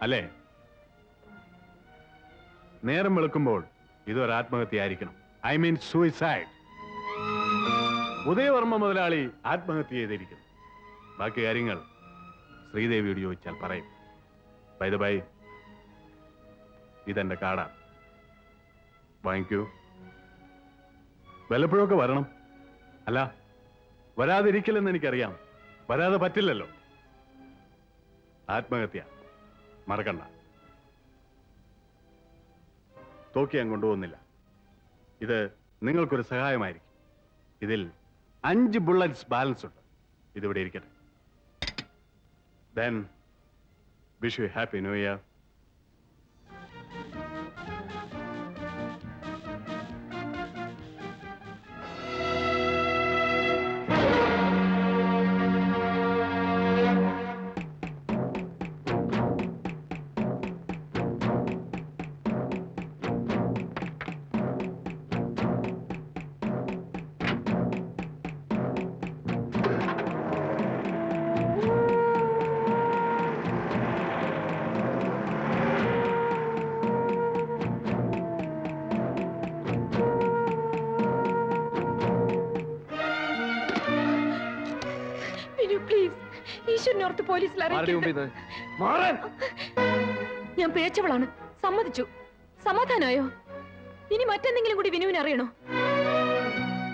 അല്ലേ? നേരം വെളുക്കുമ്പോൾ ഇതൊരു ആത്മഹത്യയായിരിക്കണം. I mean suicide. ഉദയവർമ്മ മുതലാളി ആത്മഹത്യ ചെയ്തിരിക്കുന്നു. ബാക്കി കാര്യങ്ങൾ ശ്രീദേവിയോട് ചോദിച്ചാൽ പറയും. ബൈ ദ ബൈ, ഇതെന്റെ കാർഡാണ്. വാങ്ങിക്കൂ. വല്ലപ്പോഴൊക്കെ വരണം. അല്ല, വരാതിരിക്കില്ലെന്ന് എനിക്കറിയാം. വരാതെ പറ്റില്ലല്ലോ. ആത്മഹത്യ മറക്കണ്ട. തോക്കി ഞാൻ കൊണ്ടുപോകുന്നില്ല. ഇത് നിങ്ങൾക്കൊരു സഹായമായിരിക്കും. ഇതിൽ 5 ബുള്ളറ്റ്സ് ബാലൻസ് ഉണ്ട്. ഇതിവിടെ ഇരിക്കട്ടെ. Then wish you a happy new year. ഈശ്വരനോർത്ത് പോലീസിൽ അറിയിക്കരുത്. ഞാൻ പിഴച്ചവളാണ്, സമ്മതിച്ചു. സമാധാനമായോ? ഇനി മറ്റെന്തെങ്കിലും കൂടി വിനുവിന് അറിയണോ?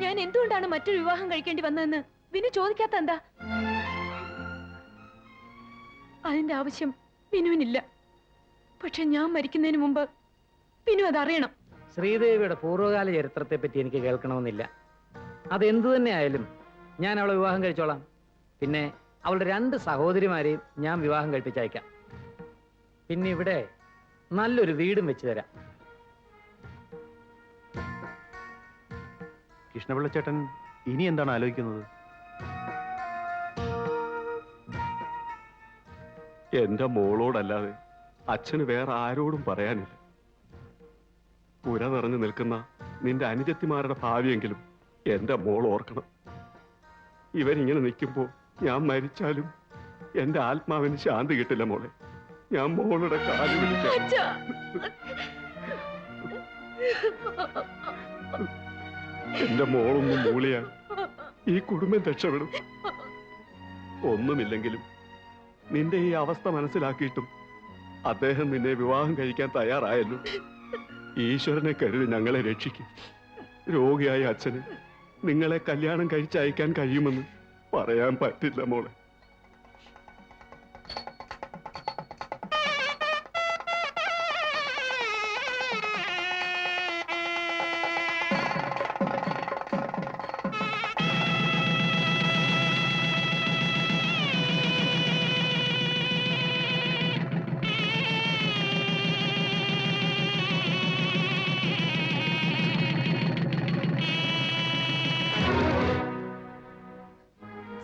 ഞാൻ എന്തുകൊണ്ടാണ് മറ്റൊരു വിവാഹം കഴിക്കേണ്ടി വന്നതെന്ന് വിനു ചോദിക്കാത്ത എന്താ? അതിന്റെ ആവശ്യം വിനുവിനില്ല. പക്ഷെ ഞാൻ മരിക്കുന്നതിന് മുമ്പ് വിനു അതറിയണം. ശ്രീദേവിയുടെ പൂർവ്വകാല ചരിത്രത്തെ പറ്റി എനിക്ക് കേൾക്കണമെന്നില്ല. അതെന്തു തന്നെ ആയാലും ഞാൻ അവളെ വിവാഹം കഴിച്ചോളാം. പിന്നെ അവളുടെ 2 സഹോദരിമാരെയും ഞാൻ വിവാഹം കഴിപ്പിച്ചയക്കാം. പിന്നെ ഇവിടെ നല്ലൊരു വീടും വെച്ച് തരാം. കൃഷ്ണപിള്ളച്ചേട്ടൻ ഇനി എന്താണ് ആലോചിക്കുന്നത്? എന്റെ മോളോടല്ലാതെ അച്ഛന് വേറെ ആരോടും പറയാനില്ല. പുര നിറഞ്ഞു നിൽക്കുന്ന നിന്റെ അനുജത്തിമാരുടെ ഭാവിയെങ്കിലും എന്റെ മോൾ ഓർക്കണം. ഇവരിങ്ങനെ നിൽക്കുമ്പോ ഞാൻ മരിച്ചാലും എന്റെ ആത്മാവിന് ശാന്തി കിട്ടില്ല മോളെ. ഞാൻ മോളുടെ കാല് പിടിക്കാം. എന്റെ മോളൊന്നും മൂളിയാൽ ഈ കുടുംബം രക്ഷപ്പെടും. ഒന്നുമില്ലെങ്കിലും നിന്റെ ഈ അവസ്ഥ മനസ്സിലാക്കിയിട്ടും അദ്ദേഹം നിന്നെ വിവാഹം കഴിക്കാൻ തയ്യാറായല്ലോ. ഈശ്വരനെ കരുതി ഞങ്ങളെ രക്ഷിക്കും. രോഗിയായ അച്ഛന് നിങ്ങളെ കല്യാണം കഴിച്ചയക്കാൻ കഴിയുമെന്ന് പറയാൻ പറ്റില്ല മോളെ.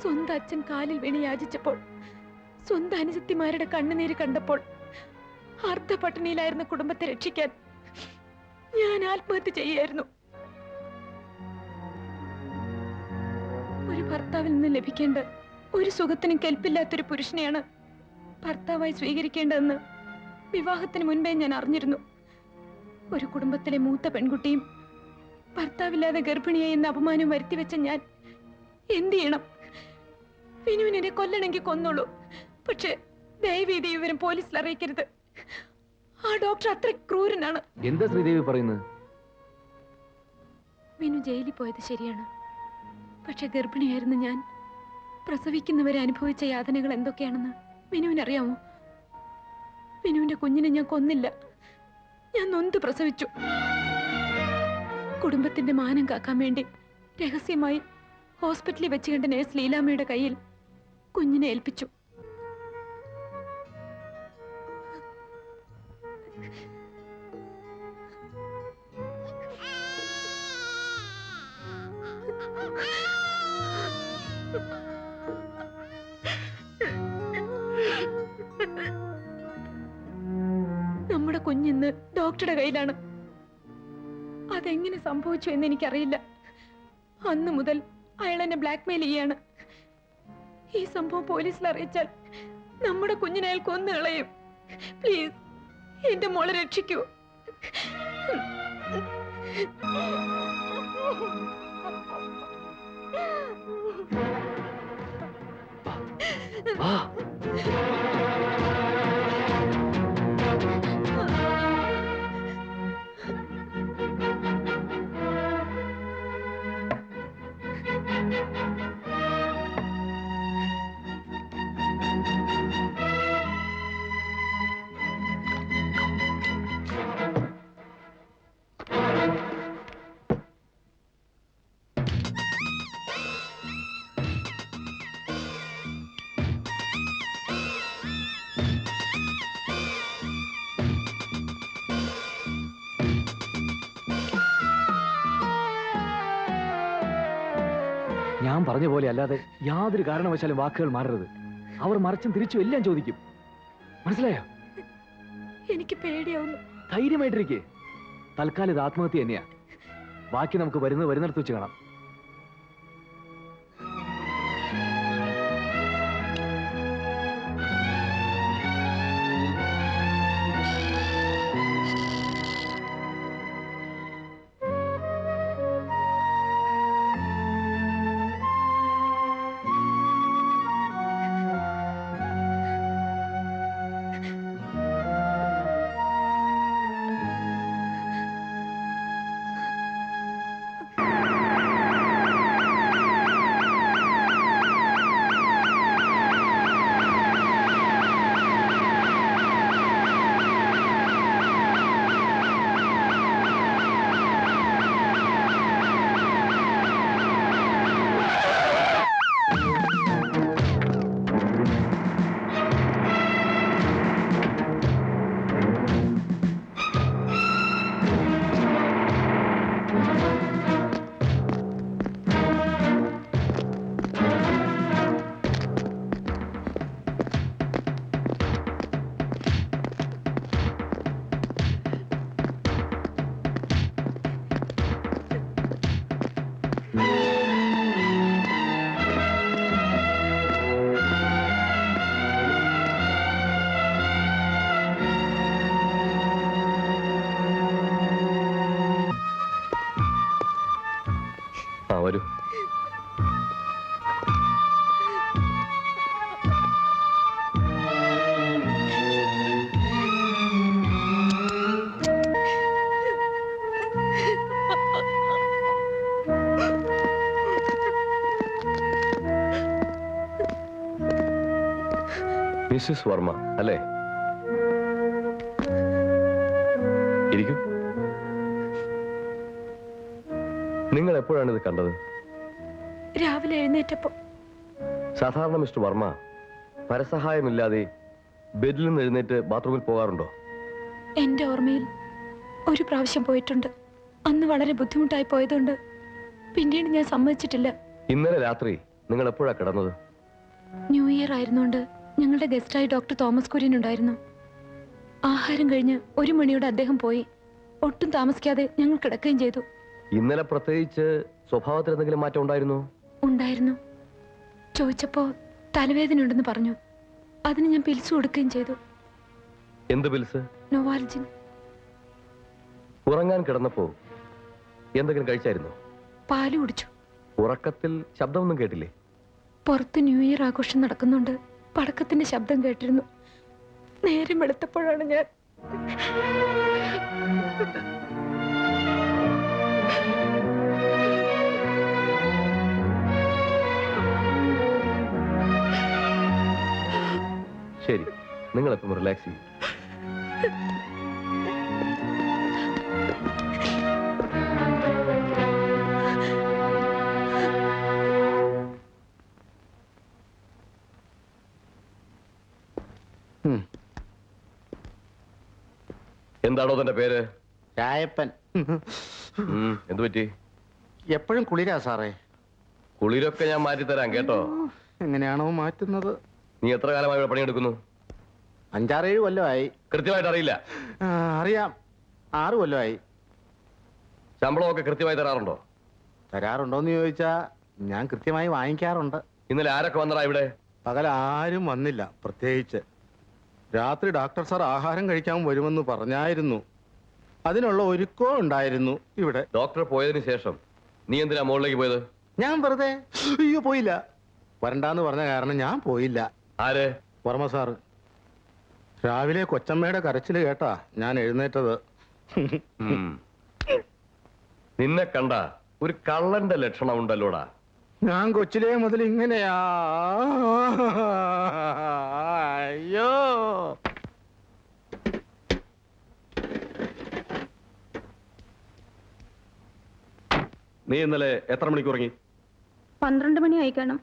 സ്വന്തം അച്ഛൻ കാലിൽ വീണ് യാചിച്ചപ്പോൾ, സ്വന്തം അനുജത്തിമാരുടെ കണ്ണുനീര് കണ്ടപ്പോൾ, അർദ്ധപട്ടിണിയിലായിരുന്ന കുടുംബത്തെ രക്ഷിക്കാൻ ഞാൻ ആത്മഹത്യ ചെയ്യായിരുന്നു. ഒരു ഭർത്താവിൽ നിന്ന് ലഭിക്കേണ്ട ഒരു സുഖത്തിനും കെൽപ്പില്ലാത്തൊരു പുരുഷനെയാണ് ഭർത്താവായി സ്വീകരിക്കേണ്ടതെന്ന് വിവാഹത്തിന് മുൻപേ ഞാൻ അറിഞ്ഞിരുന്നു. ഒരു കുടുംബത്തിലെ മൂത്ത പെൺകുട്ടിയും ഭർത്താവില്ലാതെ ഗർഭിണിയായി എന്ന അപമാനം വരുത്തിവെച്ച ഞാൻ എന്ത് ചെയ്യണം? വിനുവിനെ കൊല്ലണമെങ്കിൽ കൊന്നോളൂ. പക്ഷെ ദയവീതി വിവരം പോലീസിൽ അറിയിക്കരുത്. ആ ഡോക്ടർ അത്ര ക്രൂരനാണ്. എന്താ ശ്രീദേവി പറയുന്നത്? വിനു ജയിലിൽ പോയത് ശരിയാണ്. പക്ഷെ ഗർഭിണിയായിരുന്ന ഞാൻ പ്രസവിക്കുന്നവരെ അനുഭവിച്ച യാതനകൾ എന്തൊക്കെയാണെന്ന് വിനുവിനറിയാമോ? വിനുവിന്റെ കുഞ്ഞിനെ ഞാൻ കൊന്നില്ല. ഞാൻ നൊന്ത് പ്രസവിച്ചു. കുടുംബത്തിന്റെ മാനം കാക്കാൻ വേണ്ടി രഹസ്യമായി ഹോസ്പിറ്റലിൽ വെച്ച് കണ്ട നേഴ്സ് ലീലാമ്മയുടെ കയ്യിൽ കുഞ്ഞിനെ ഏൽപ്പിച്ചു. നമ്മുടെ കുഞ്ഞിന്ന് ഡോക്ടറുടെ കയ്യിലാണ്. അതെങ്ങനെ സംഭവിച്ചു എന്ന് എനിക്കറിയില്ല. അന്ന് മുതൽ അയാൾ എന്നെ ബ്ലാക്ക്മെയിൽ ചെയ്യാണ്. ഈ സംഭവം പോലീസിൽ അറിയിച്ചാൽ നമ്മുടെ കുഞ്ഞിനെ അയാൾ കൊന്നു കളയും. പ്ലീസ് എന്റെ മോളെ രക്ഷിക്കൂ. ഞാൻ പറഞ്ഞ പോലെ അല്ലാതെ യാതൊരു കാരണവശാലും വാക്കുകൾ മാറരുത്. അവർ മറിച്ചും തിരിച്ചും എല്ലാം ചോദിക്കും. മനസ്സിലായോ? എനിക്ക് പേടിയാവുന്നു. ധൈര്യമായിട്ടിരിക്കേ. തൽക്കാലം ഇത് ആത്മഹത്യ തന്നെയാ. ബാക്കി നമുക്ക് വരുന്നിടത്ത് വെച്ച് കാണാം. ആ വരൂ. മിസ്സസ് വർമ്മ അല്ലേ? ഇരിക്കൂ. നിങ്ങൾ എപ്പോഴാണ് ഇത് കണ്ടത്? രാവിലെ എഴുന്നേറ്റപ്പോ. സാധാരണ മിസ്റ്റർ വർമ്മ പരസഹായമില്ലാതെ ബെഡിൽ നിന്ന് എഴുന്നേറ്റ് ബാത്റൂമിൽ പോകാറുണ്ടോ? എന്റെ ഓർമ്മയിൽ ഒരു പ്രാവശ്യം പോയിട്ടുണ്ട്. അന്ന് വളരെ ബുദ്ധിമുട്ടായി പോയതുകൊണ്ട് പിന്നീട് ഞാൻ സമ്മതിച്ചിട്ടില്ല. ഇന്നലെ രാത്രി നിങ്ങൾ എപ്പോഴാ കിടന്നത്? ന്യൂ ഇയർ ആയിരുന്നുകൊണ്ട് ഞങ്ങളുടെ ഗസ്റ്റായി ഡോക്ടർ തോമസ് കുര്യൻ ഉണ്ടായിരുന്നു. ആഹാരം കഴിഞ്ഞ് 1 മണിയോടെ അദ്ദേഹം പോയി. ഒട്ടും താമസിക്കാതെ ഞങ്ങൾ കിടക്കുകയും ചെയ്തു. ഇന്നലെ പ്രത്യേകിച്ച് സ്വഭാവത്തിൽ എന്തെങ്കിലും മാറ്റം ഉണ്ടായിരുന്നോ? ഉണ്ടായിരുന്നു. ചോദിച്ചപ്പോ തലവേദന ഉണ്ടെന്ന് പറഞ്ഞു. അതിന് ഞാൻ പിൽസ് കൊടുക്കുകയും ചെയ്തു. എന്ത് പിൽസ്? നോവാൽജിൻ. ഉറങ്ങാൻ കിടന്നപ്പോ എന്തെങ്കിലും കഴിച്ചായിരുന്നോ? പാല് കുടിച്ചു. ഉറക്കത്തിൽ ശബ്ദമൊന്നും കേട്ടില്ലേ? പുറത്ത് ന്യൂ ഇയർ ആഘോഷം നടക്കുന്നുണ്ട്. പടക്കത്തിന്റെ ശബ്ദം കേട്ടിരുന്നു. നേരം വെളുത്തപ്പോഴാണ് ഞാൻ ശരി, നിങ്ങളെപ്പം റിലാക്സ് ചെയ്യും. എന്താണോ തന്റെ പേര്? രായപ്പൻ. എന്തു പറ്റി? എപ്പോഴും കുളിരാ സാറേ. കുളിരൊക്കെ ഞാൻ മാറ്റിത്തരാം കേട്ടോ. എങ്ങനെയാണോ മാറ്റുന്നത്? നീ എത്ര കാലമായി ഇവിടെ പണിയെടുക്കുന്നു? 5-6 കൊല്ലമായി. കൃത്യമായിട്ട് അറിയില്ല? അറിയാം, 6 കൊല്ലമായി. ശമ്പളമൊക്കെ കൃത്യമായി തരാറുണ്ടോ? തരാറുണ്ടോന്ന് ചോദിച്ചാ ഞാൻ കൃത്യമായി വാങ്ങിക്കാറുണ്ട്. ഇന്നലെ ആരൊക്കെ വന്നടാ ഇവിടെ? പകൽ ആരും വന്നില്ല. പ്രത്യേകിച്ച് രാത്രി ഡോക്ടർ സാർ ആഹാരം കഴിക്കാൻ വരുമെന്ന് പറഞ്ഞായിരുന്നു. അതിനുള്ള ഒരുക്കവും ഉണ്ടായിരുന്നു ഇവിടെ. ഡോക്ടർ പോയതിനു ശേഷം നീ എന്തിനാ മുകളിലേക്ക് പോയത്? ഞാൻ വെറുതെ. അയ്യോ, പോയില്ല. വരണ്ടാന്ന് പറഞ്ഞ കാരണം ഞാൻ പോയില്ല. ആര്? വർമ്മ സാറ്. രാവിലെ കൊച്ചമ്മയുടെ കരച്ചിൽ കേട്ടാ ഞാൻ എഴുന്നേറ്റത്. നിന്നെ കണ്ട ഒരു കള്ളന്റെ ലക്ഷണം ഉണ്ടല്ലോടാ. ഞാൻ കൊച്ചിലേ മുതൽ ഇങ്ങനെയാ. അയ്യോ. നീ ഇന്നലെ എത്ര മണിക്ക് ഉറങ്ങി? 12 മണി ആയി കാണും.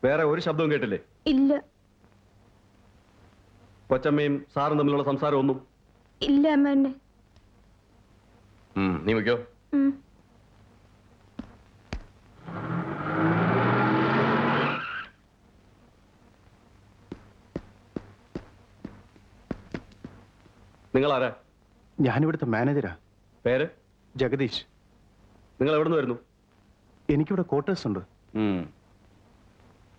വേറെ ഒരു ശബ്ദവും കേട്ടില്ലേ? ഇല്ല. കൊച്ചമ്മയും സാറും തമ്മിലുള്ള സംസാരം ഒന്നും? ഇല്ല അമ്മ. നീ വയ്ക്കോ. നിങ്ങൾ ആരാ? ഞാനിവിടുത്തെ മാനേജരാ. പേര്? ജഗദീഷ്. നിങ്ങൾ എവിടുന്ന് വരുന്നു? എനിക്കിവിടെ ക്വാർട്ടേഴ്സ് ഉണ്ട്.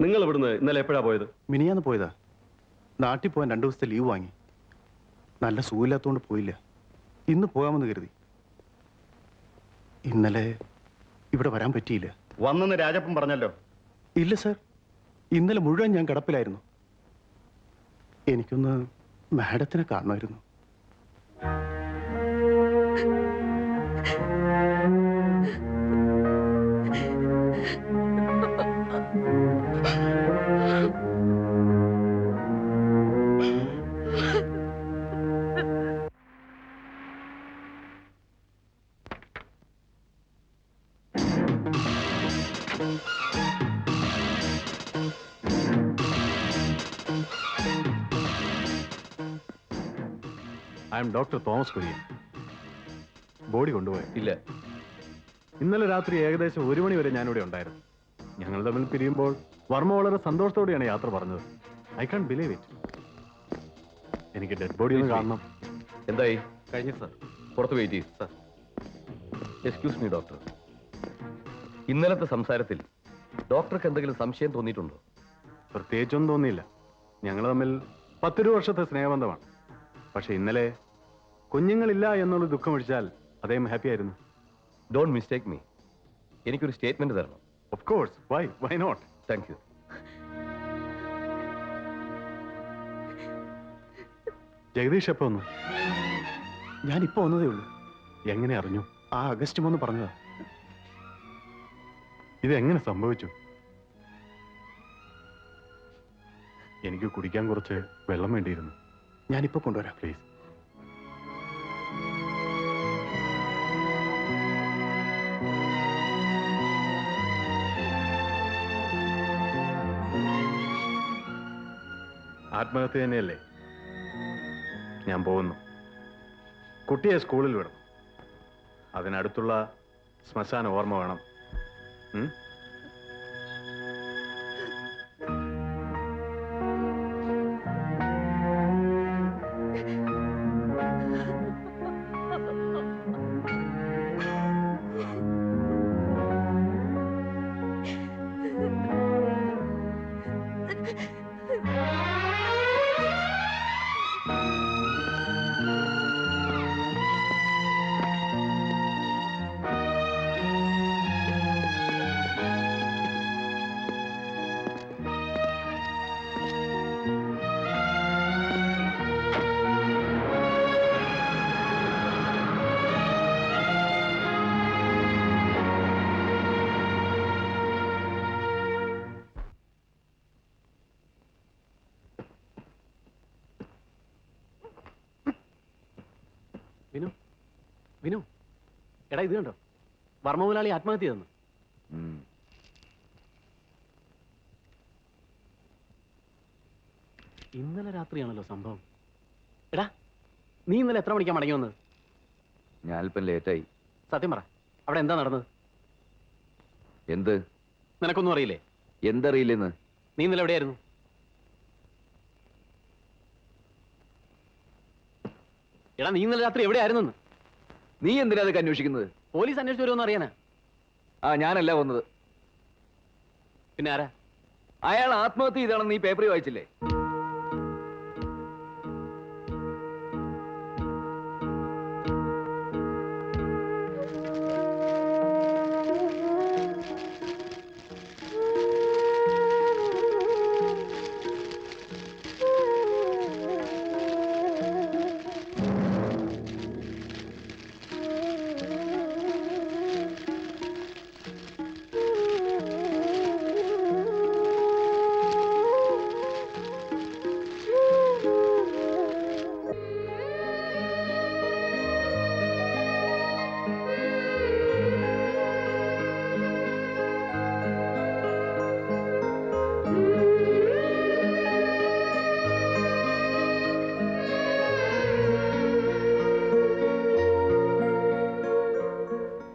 നിങ്ങൾ ഇവിടുന്ന് ഇന്നലെ എപ്പോഴാ പോയത്? മിനിയാന്ന് പോയതാ. നാട്ടിൽ പോകാൻ 2 ദിവസത്തെ ലീവ് വാങ്ങി. നല്ല സുഖമില്ലാത്തതുകൊണ്ട് പോയില്ല. ഇന്ന് പോകാമെന്ന് കരുതി. ഇന്നലെ ഇവിടെ വരാൻ പറ്റിയില്ല. വന്നെന്ന് രാജപ്പൻ പറഞ്ഞല്ലോ. ഇല്ല സർ, ഇന്നലെ മുഴുവൻ ഞാൻ കിടപ്പിലായിരുന്നു. എനിക്കൊന്ന് മാഡത്തിനെ കാണുമായിരുന്നു. I M doctor Thomas Kurian. Body കൊണ്ടുപോയി? ഇല്ല. ഇന്നലെ രാത്രി ഏകദേശം 1 മണി വരെ ഞാനിവിടെ ഉണ്ടായിരുന്നു. ഞങ്ങൾ തമ്മിൽ പിരിയുമ്പോൾ വർമ്മ വളരെ സന്തോഷത്തോടെയാണ് യാത്ര പറഞ്ഞത്. I can believe it. എനിക്ക് ഡെഡ് ബോഡി ഒന്ന് കാണണം. എന്തായി? കഴിഞ്ഞു സാർ. പുറത്ത് വെയിറ്റ് ചെയ്യും സാർ. Excuse me doctor. ഇന്നലത്തെ സംസാരത്തിൽ ഡോക്ടർക്ക് എന്തെങ്കിലും സംശയം തോന്നിയിട്ടുണ്ടോ? പ്രത്യേകിച്ചൊന്നും തോന്നിയില്ല. ഞങ്ങൾ തമ്മിൽ 10 വർഷത്തെ സ്നേഹബന്ധമാണ്. പക്ഷെ ഇന്നലെ കുഞ്ഞുങ്ങളില്ല എന്നുള്ള ദുഃഖം ഒഴിച്ചാൽ അദ്ദേഹം ഹാപ്പി ആയിരുന്നു. Don't mistake me. എനിക്കൊരു സ്റ്റേറ്റ്മെന്റ് തരണം. Of course, why not? Thank you. Jagadish എപ്പോ വന്നു? ഞാനിപ്പോ വന്നതേ ഉള്ളൂ. എങ്ങനെ അറിഞ്ഞു? ആ അഗസ്റ്റ് 3 പറഞ്ഞതാ. ഇതെങ്ങനെ സംഭവിച്ചു? എനിക്ക് കുടിക്കാൻ കുറച്ച് വെള്ളം വേണ്ടിയിരുന്നു. ഞാനിപ്പോ കൊണ്ടുവരാം. പ്ലീസ്. ആത്മഹത്യ തന്നെയല്ലേ? ഞാൻ പോകുന്നു. കുട്ടിയെ സ്കൂളിൽ വിടണം. അതിനടുത്തുള്ള ശ്മശാന ഓർമ്മ വേണം. ഉം? വിനു, വിനു, എടാ ഇത് കണ്ടോ? വർമ്മ മുതലാളി ആത്മഹത്യ ചെയ്തെന്ന്. ഇന്നലെ രാത്രിയാണല്ലോ സംഭവം. എടാ, നീ ഇന്നലെ എത്ര മണിക്കാ മടങ്ങി വന്നത്? ഞാൻ അല്പം ലേറ്റായി. സത്യം പറ, അവിടെ എന്താ നടന്നത്? എന്ത്? നിനക്കൊന്നും അറിയില്ലേ? എന്തറിയില്ലെന്ന്? നീ ഇന്നലെ എവിടെയായിരുന്നു? എടാ, നീ ഇന്നലെ രാത്രി എവിടെയായിരുന്നു? നീ എന്തിനാ അതൊക്കെ അന്വേഷിക്കുന്നത്? പോലീസ് അന്വേഷിച്ചു വരുമെന്ന് അറിയാനാ. ഞാനല്ല വന്നത്. പിന്നെ ആരാ? അയാൾ ആത്മഹത്യ ചെയ്താണെന്ന് നീ പേപ്പറിൽ വായിച്ചില്ലേ?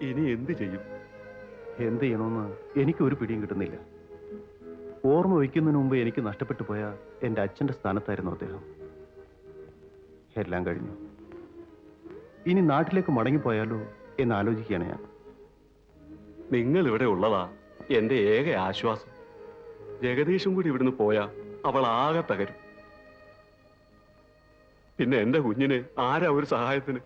ഇനി എന്ത് ചെയ്യും? എന്ത് ചെയ്യണമെന്ന് എനിക്കൊരു പിടിയും കിട്ടുന്നില്ല. ഓർമ്മ വയ്ക്കുന്നതിന് മുമ്പ് എനിക്ക് നഷ്ടപ്പെട്ടു പോയ എൻ്റെ അച്ഛൻ്റെ സ്ഥാനത്തായിരുന്നു അദ്ദേഹം. എല്ലാം കഴിഞ്ഞു. ഇനി നാട്ടിലേക്ക് മടങ്ങിപ്പോയാലോ എന്ന് ആലോചിക്കുകയാണ് ഞാൻ. നിങ്ങൾ ഇവിടെ ഉള്ളതാ എന്റെ ഏക ആശ്വാസം. ജഗദീഷും കൂടി ഇവിടുന്ന് പോയാ അവൾ ആകെ തകരും. പിന്നെ എന്റെ കുഞ്ഞിന് ആരാ ഒരു സഹായത്തിന്?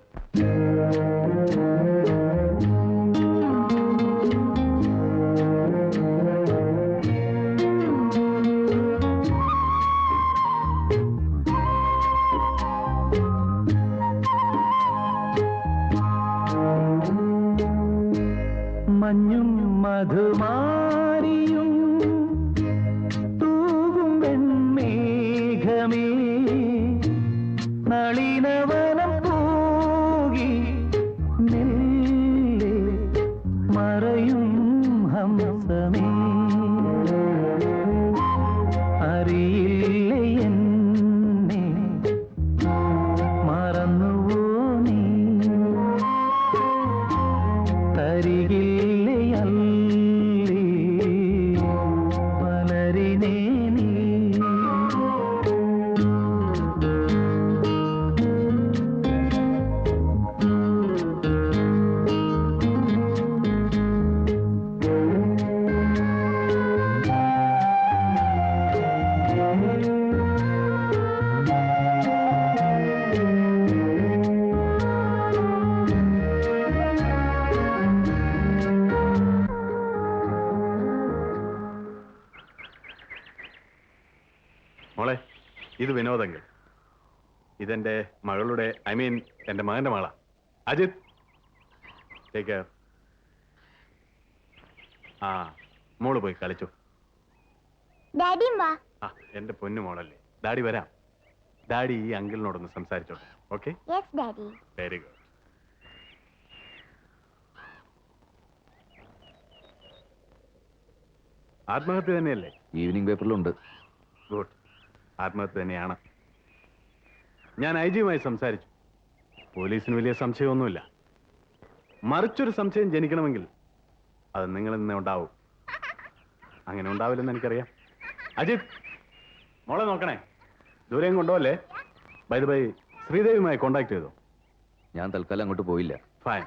മഞ്ഞും മധുമാരിയും തൂകും വെൺമേഘമേ, നളിനവനം പോകി മെല്ലെ മറയും ഹംസമേ, അറിയില്ലേ എന്നെ മറന്നുവോ നീ, തരികില്ലയല്ലേ മലരിനെ നീ. മോളെ ഇത് വിനോദങ്ങൾ. ഇതെന്റെ മകളുടെ എന്റെ മകന്റെ മകളാ. Ajith, take care. ആ, മോള് പോയി കളിച്ചു. ഡാഡിയും വാ. ആ, എന്റെ പൊന്നു മോളല്ലേ. ഡാഡി വരാം. ഡാഡി ഈ അങ്കിളിനോടൊന്ന് സംസാരിച്ചോട്ടെ. Okay? Yes daddy. Very good. ആത്മഹത്യ തന്നെയല്ലേ? ഈവനിങ് പേപ്പറിലുണ്ട്. ഗുഡ്, ആത്മഹത്യ തന്നെയാണ്. ഞാൻ IG-യുമായി സംസാരിച്ചു. പോലീസിന് വലിയ സംശയമൊന്നുമില്ല. മറിച്ചൊരു സംശയം ജനിക്കണമെങ്കിൽ അത് നിങ്ങളിൽ നിന്നേ ഉണ്ടാവും. അങ്ങനെ ഉണ്ടാവില്ലെന്ന് എനിക്കറിയാം. അജിത്, മോളെ നോക്കണേ. ദൂരെയും കൊണ്ടുപോകല്ലേ. ബൈ ശ്രീദേവിയുമായി കോണ്ടാക്ട് ചെയ്തോ? ഞാൻ തൽക്കാലം അങ്ങോട്ട് പോയില്ല. ഫൈൻ.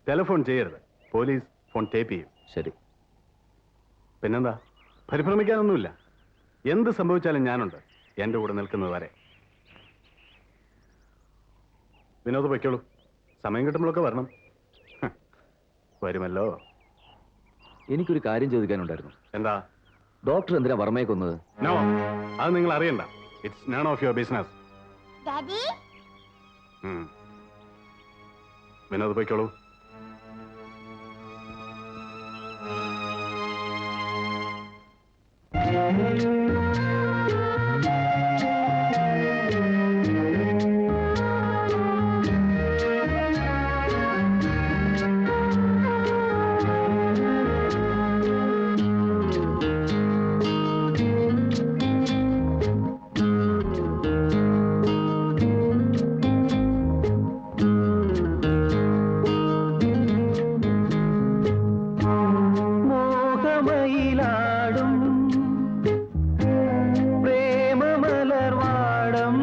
ടെലിഫോൺ ചെയ്യരുത്. പോലീസ് ഫോൺ ടേപ്പ് ചെയ്യും. ശരി. പിന്നെന്താ, പരിഭ്രമിക്കാനൊന്നുമില്ല. എന്ത് സംഭവിച്ചാലും ഞാനുണ്ട്, എൻ്റെ കൂടെ നിൽക്കുന്നത് വരെ. വിനോദ് പൊയ്ക്കോളൂ. സമയം കിട്ടുമ്പോഴൊക്കെ വരണം. വരുമല്ലോ. എനിക്കൊരു കാര്യം ചോദിക്കാനുണ്ടായിരുന്നു. എന്താ? ഡോക്ടർ എന്തിനാ വർമ്മയെ കൊന്നത്? നോ, അത് നിങ്ങൾ അറിയണ്ട. It's none of your business. Daddy Vinod പൊയ്ക്കോളൂ. മോഹമയിലാടും പ്രേമമലർവാടം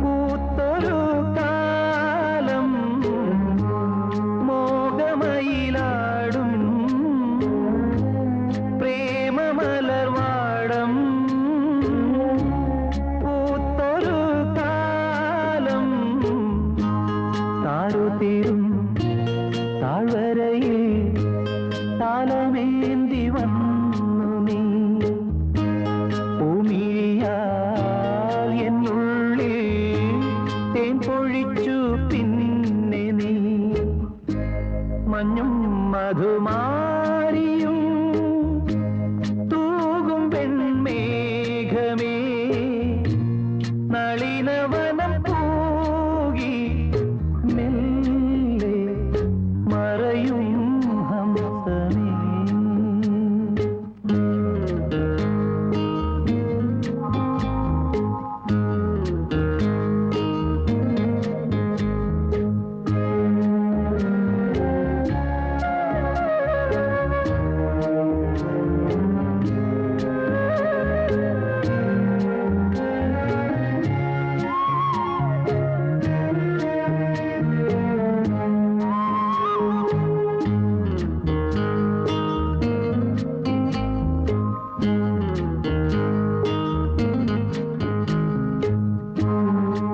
പൂത്തൊരു കാലം. മോഹമയിലാടും പ്രേമമലർവാടം പൂത്തൊരു കാലം. താരുതീരും താഴ്വരയിൽ താലമേന്തി വന്നു നീ. ഭൂമിയാൽ എന്നുള്ളിൽ തേൻ പൊഴിച്ചു പിന്നെ നീ. മഞ്ഞും മധുമാരിയും തൂകും പെൺമേഘമേ. നളിനവനം പൂകി മെല്ലെ മറയും ഹംസമേ.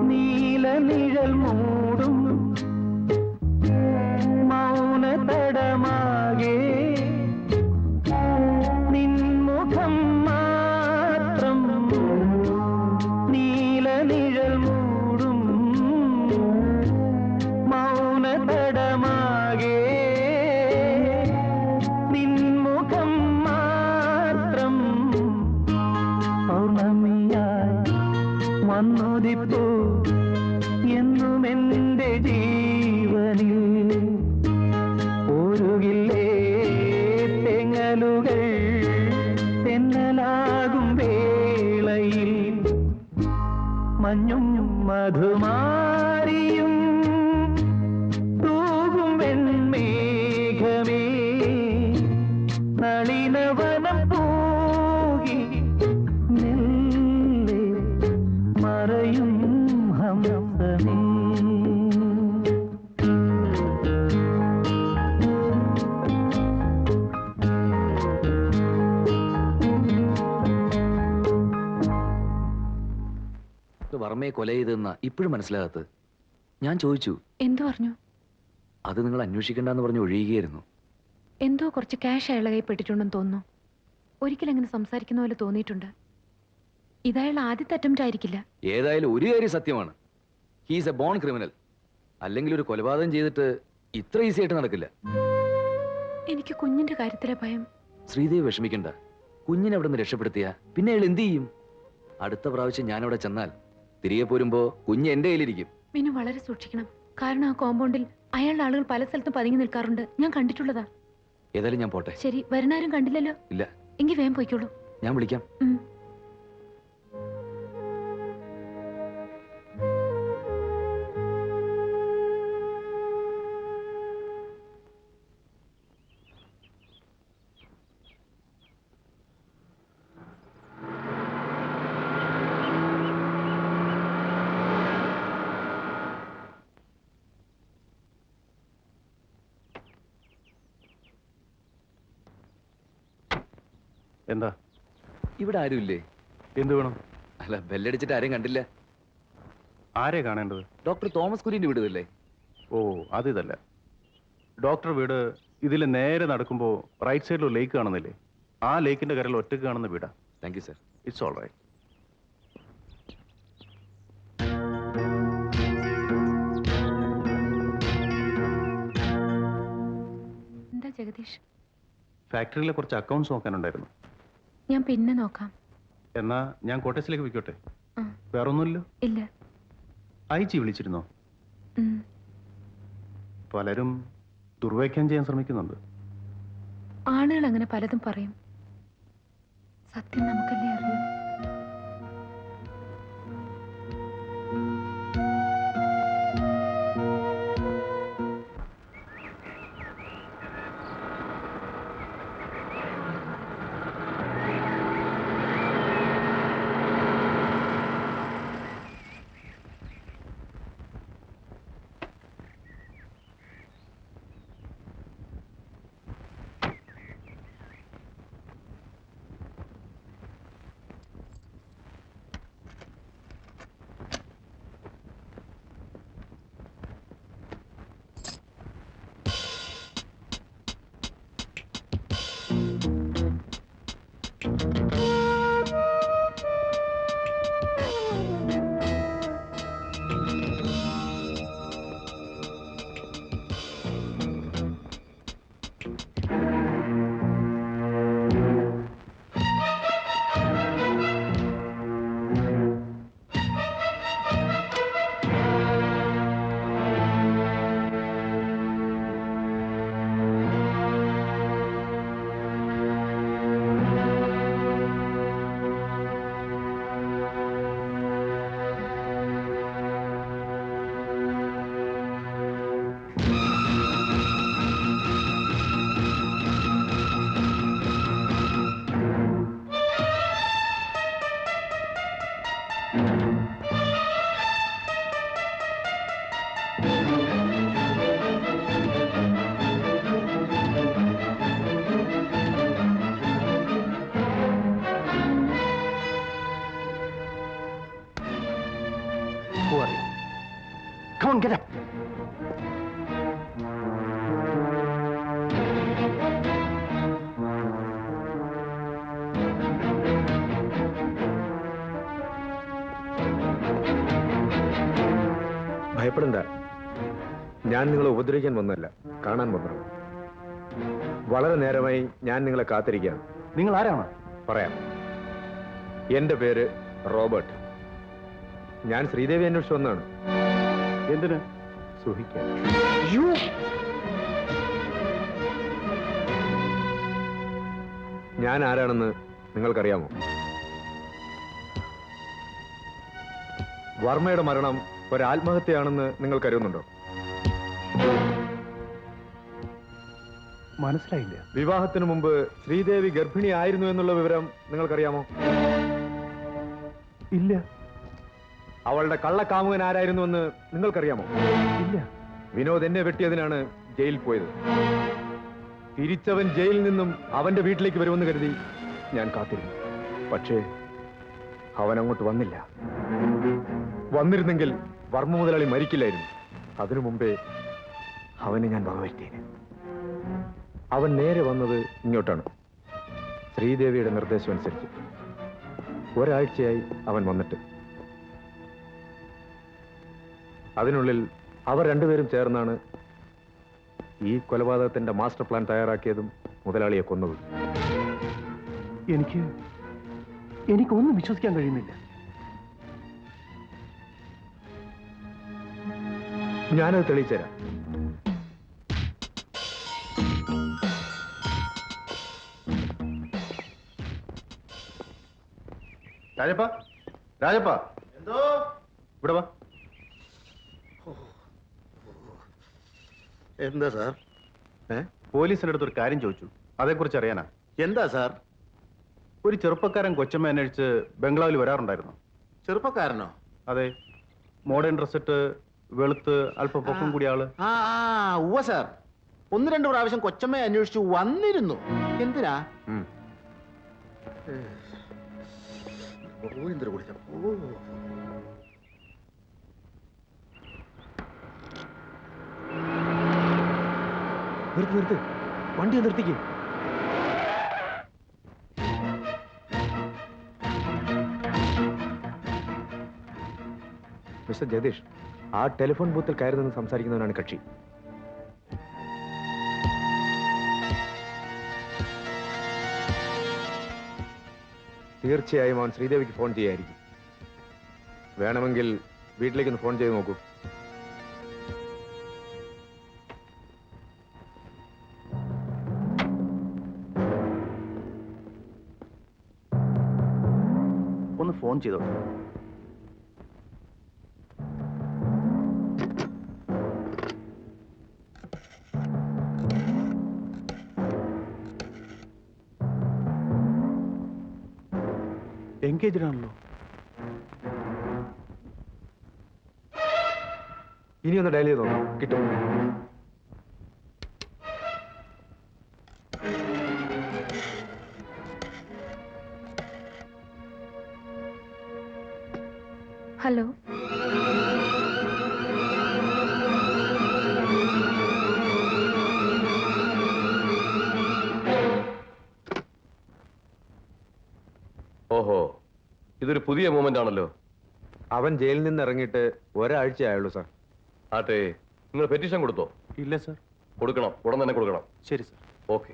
നീലനിഴൽ മൂടും മൗനതടമാകെ നിൻമുഖം മാത്രം. നീലനിഴൽ മൂടും മൗനതടമാകെ നിൻമുഖം മാത്രം. പൗർണമിയായി വന്നുദിപ്പൂ എന്നും എൻ്റെ ജീവനിൽ. ഒരുകില്ലേ തെങ്ങലുകൾ തെന്നലാകും വേളയിൽ. മഞ്ഞും മധുമാരിയും തൂകും വെൺമേഘമേ. നളിനവനം പൂകി മെല്ലെ മറയും ഹംസമേ. വർമ്മയെ കൊല ചെയ്തെന്ന ഇപ്പോഴും മനസ്സിലാകാത്തത്. ഞാൻ ചോദിച്ചു. എന്തു പറഞ്ഞു? അത് നിങ്ങൾ അന്വേഷിക്കണ്ടെന്ന് പറഞ്ഞ് ഒഴിയുകയായിരുന്നു. എന്തോ കുറച്ച് ക്യാഷ് അയാളെ കൈപ്പെട്ടിട്ടുണ്ടെന്ന് തോന്നുന്നു. ഒരിക്കലും അങ്ങനെ സംസാരിക്കുന്ന പോലെ തോന്നിയിട്ടുണ്ട്. ഇതയാൾ ആദ്യത്തെ അറ്റംപ്റ്റ് ആയിരിക്കില്ല. ഏതായാലും ഒരു കാര്യം സത്യമാണ്, ഹീസ് എ ബോൺ ക്രിമിനൽ. അല്ലെങ്കിൽ ഒരു കൊലപാതകം ചെയ്തിട്ട് ഇത്ര ഈസി ആയിട്ട് നടക്കില്ല. എനിക്ക് കുഞ്ഞിന്റെ കാര്യത്തിലെ ഭയം. ശ്രീദേവി വിഷമിക്കണ്ട. കുഞ്ഞിനെ അവിടെ നിന്ന് രക്ഷപ്പെടുത്തിയ പിന്നെ അയാൾ എന്ത് ചെയ്യും? അടുത്ത പ്രാവശ്യം ഞാൻ അവിടെ ചെന്നാൽ തിരികെ പോരുമ്പോ കുഞ്ഞ് എന്റെ കയ്യിലിരിക്കും. മിനു വളരെ സൂക്ഷിക്കണം. കാരണം ആ കോമ്പൗണ്ടിൽ അയാളുടെ ആളുകൾ പല സ്ഥലത്തും പതുങ്ങി നിൽക്കാറുണ്ട്. ഞാൻ കണ്ടിട്ടുള്ളതാ. ഏതായാലും ഞാൻ പോട്ടെ. ശരി, വരണാരും കണ്ടില്ലല്ലോ? ഇല്ല. എങ്കിൽ വേഗം പോയിക്കോളൂ. ഞാൻ വിളിക്കാം. എന്താ? ഇവിടെ ആരുമില്ലേ? എന്ത് വേണം? അല്ല, ബെല്ലടിച്ചിട്ട് ആരെയും കണ്ടില്ല. ആരെ കാണേണ്ടത്? ഡോക്ടർ തോമസ് കുര്യന്റെ വീടല്ലേ? ഓ, അതിതല്ല. ഡോക്ടർ വീട് ഇതിൽ നേരെ നടക്കുമ്പോൾ റൈറ്റ് സൈഡിൽ ഒരു ലേക്ക് കാണുന്നില്ലേ? ആ ലേക്കിന്റെ കരയിൽ ഒറ്റയ്ക്ക് കാണുന്ന വീടാ. Thank you sir. It's all right. എന്താ ജഗദീഷ്? ഫാക്ടറിയിലെ കുറച്ച് അക്കൗണ്ട്സ് നോക്കാനുണ്ടായിരുന്നു. ഞാൻ പിന്നെ നോക്കാം. എന്നാ ഞാൻ കോട്ടേഴ്സിലേക്ക് വിൽക്കട്ടെ? ആ. വേറൊന്നുമില്ലോ? ഇല്ല. അയച്ചി വിളിച്ചിരുന്നോ? ഉം. പലരും ദുർവ്യാഖ്യാനം ചെയ്യാൻ ശ്രമിക്കുന്നുണ്ട്. ആളുകൾ അങ്ങനെ പലതും പറയും. സത്യം നമുക്കല്ലേ അറിയൂ. Come on, get up. ഭയപ്പെടണ്ട. ഞാൻ നിങ്ങളെ ഉപദ്രവിക്കാൻ വന്നതല്ല, കാണാൻ വന്നതാണ്. വളരെ നേരമായി ഞാൻ നിങ്ങളെ കാത്തിരിക്കുകയാണ്. നിങ്ങൾ ആരാണ്? പറയാം. എന്റെ പേര് റോബർട്ട്. ഞാൻ ശ്രീദേവി അന്വേഷിച്ച് വന്നതാണ്. എന്തിന്? സുഹിക്കാൻ. ഞാൻ ആരാണെന്ന് നിങ്ങൾക്കറിയാമോ? വർമ്മയുടെ മരണം ഒരു ആത്മഹത്യയാണെന്ന് നിങ്ങൾ കരുതുന്നുണ്ടോ? മനസ്സിലായില്ല. വിവാഹത്തിന് മുമ്പ് ശ്രീദേവി ഗർഭിണിയായിരുന്നു എന്നുള്ള വിവരം നിങ്ങൾക്കറിയാമോ? ഇല്ല. അവളുടെ കള്ളക്കാമുകൻ ആരായിരുന്നുവെന്ന് നിങ്ങൾക്കറിയാമോ? ഇല്ല. വിനോദ് എന്നെ വെട്ടിയതിനാണ് ജയിലിൽ പോയത്. തിരിച്ചവൻ ജയിലിൽ നിന്നും അവന്റെ വീട്ടിലേക്ക് വരുമെന്ന് കരുതി ഞാൻ കാത്തിരുന്നു. പക്ഷേ അവൻ അങ്ങോട്ട് വന്നില്ല. വന്നിരുന്നെങ്കിൽ വർമ്മ മുതലാളി മരിക്കില്ലായിരുന്നു. അതിനു മുമ്പേ അവനെ ഞാൻ വകവരുത്തിയേനെ. അവൻ നേരെ വന്നത് ഇങ്ങോട്ടാണ്. ശ്രീദേവിയുടെ നിർദ്ദേശം അനുസരിച്ച് ഒരാഴ്ചയായി അവൻ വന്നിട്ട്. അതിനുള്ളിൽ അവർ രണ്ടുപേരും ചേർന്നാണ് ഈ കൊലപാതകത്തിന്റെ മാസ്റ്റർ പ്ലാൻ തയ്യാറാക്കിയതും മുതലാളിയെ കൊന്നതും. എനിക്കൊന്നും വിശ്വസിക്കാൻ കഴിയുന്നില്ല. ഞാനത് തെളിയിച്ചുതരാം. രാജപ്പ, രാജപ്പ, എന്തോ ഇവിടെ വാ. എന്താ സാർ? പോലീസിന്റെ അടുത്ത് ഒരു കാര്യം ചോദിച്ചു, അതേക്കുറിച്ച് അറിയാനാ. എന്താ സാർ? ഒരു ചെറുപ്പക്കാരൻ കൊച്ചമ്മ അന്വേഷിച്ച് ബംഗ്ലാവിൽ വരാറുണ്ടായിരുന്നു. ചെറുപ്പക്കാരനോ? അതെ, മോഡേൺ ഡ്രസ് ഇട്ട് വെളുത്ത് അല്പം പൊക്കം കൂടിയ ആള്. ഉവ്വ സാർ. 1-2 പ്രാവശ്യം കൊച്ചമ്മയെ അന്വേഷിച്ചു വന്നിരുന്നു. എന്തിനാ? നിർത്ത്, വണ്ടി നിർത്തിക്കേ. മിസ്റ്റർ ജഗദീഷ്, ആ ടെലിഫോൺ ബൂത്തിൽ കയറി നിന്ന് സംസാരിക്കുന്നവനാണ് കക്ഷി. തീർച്ചയായും അവൻ ശ്രീദേവിക്ക് ഫോൺ ചെയ്യായിരിക്കും. വേണമെങ്കിൽ വീട്ടിലേക്കൊന്ന് ഫോൺ ചെയ്ത് നോക്കൂ. ഒന്ന് ഫോൺ ചെയ്തോ. എൻഗേജ്ഡ് ആണല്ലോ. ഇനി ഒന്ന് ഡയൽ ചെയ്ത് നോക്കാം, കിട്ടും. ഹലോ, ഓഹോ, ഇതൊരു പുതിയ മൂവ്മെന്റ് ആണല്ലോ. അവൻ ജയിലിൽ നിന്ന് ഇറങ്ങിയിട്ട് ഒരാഴ്ചയായുള്ളൂ സാർ. ആട്ടെ, നിങ്ങൾ പെറ്റീഷൻ കൊടുത്തോ? ഇല്ല സർ. കൊടുക്കണം, ഉടൻ തന്നെ കൊടുക്കണം. ശരി സർ. ഓക്കെ.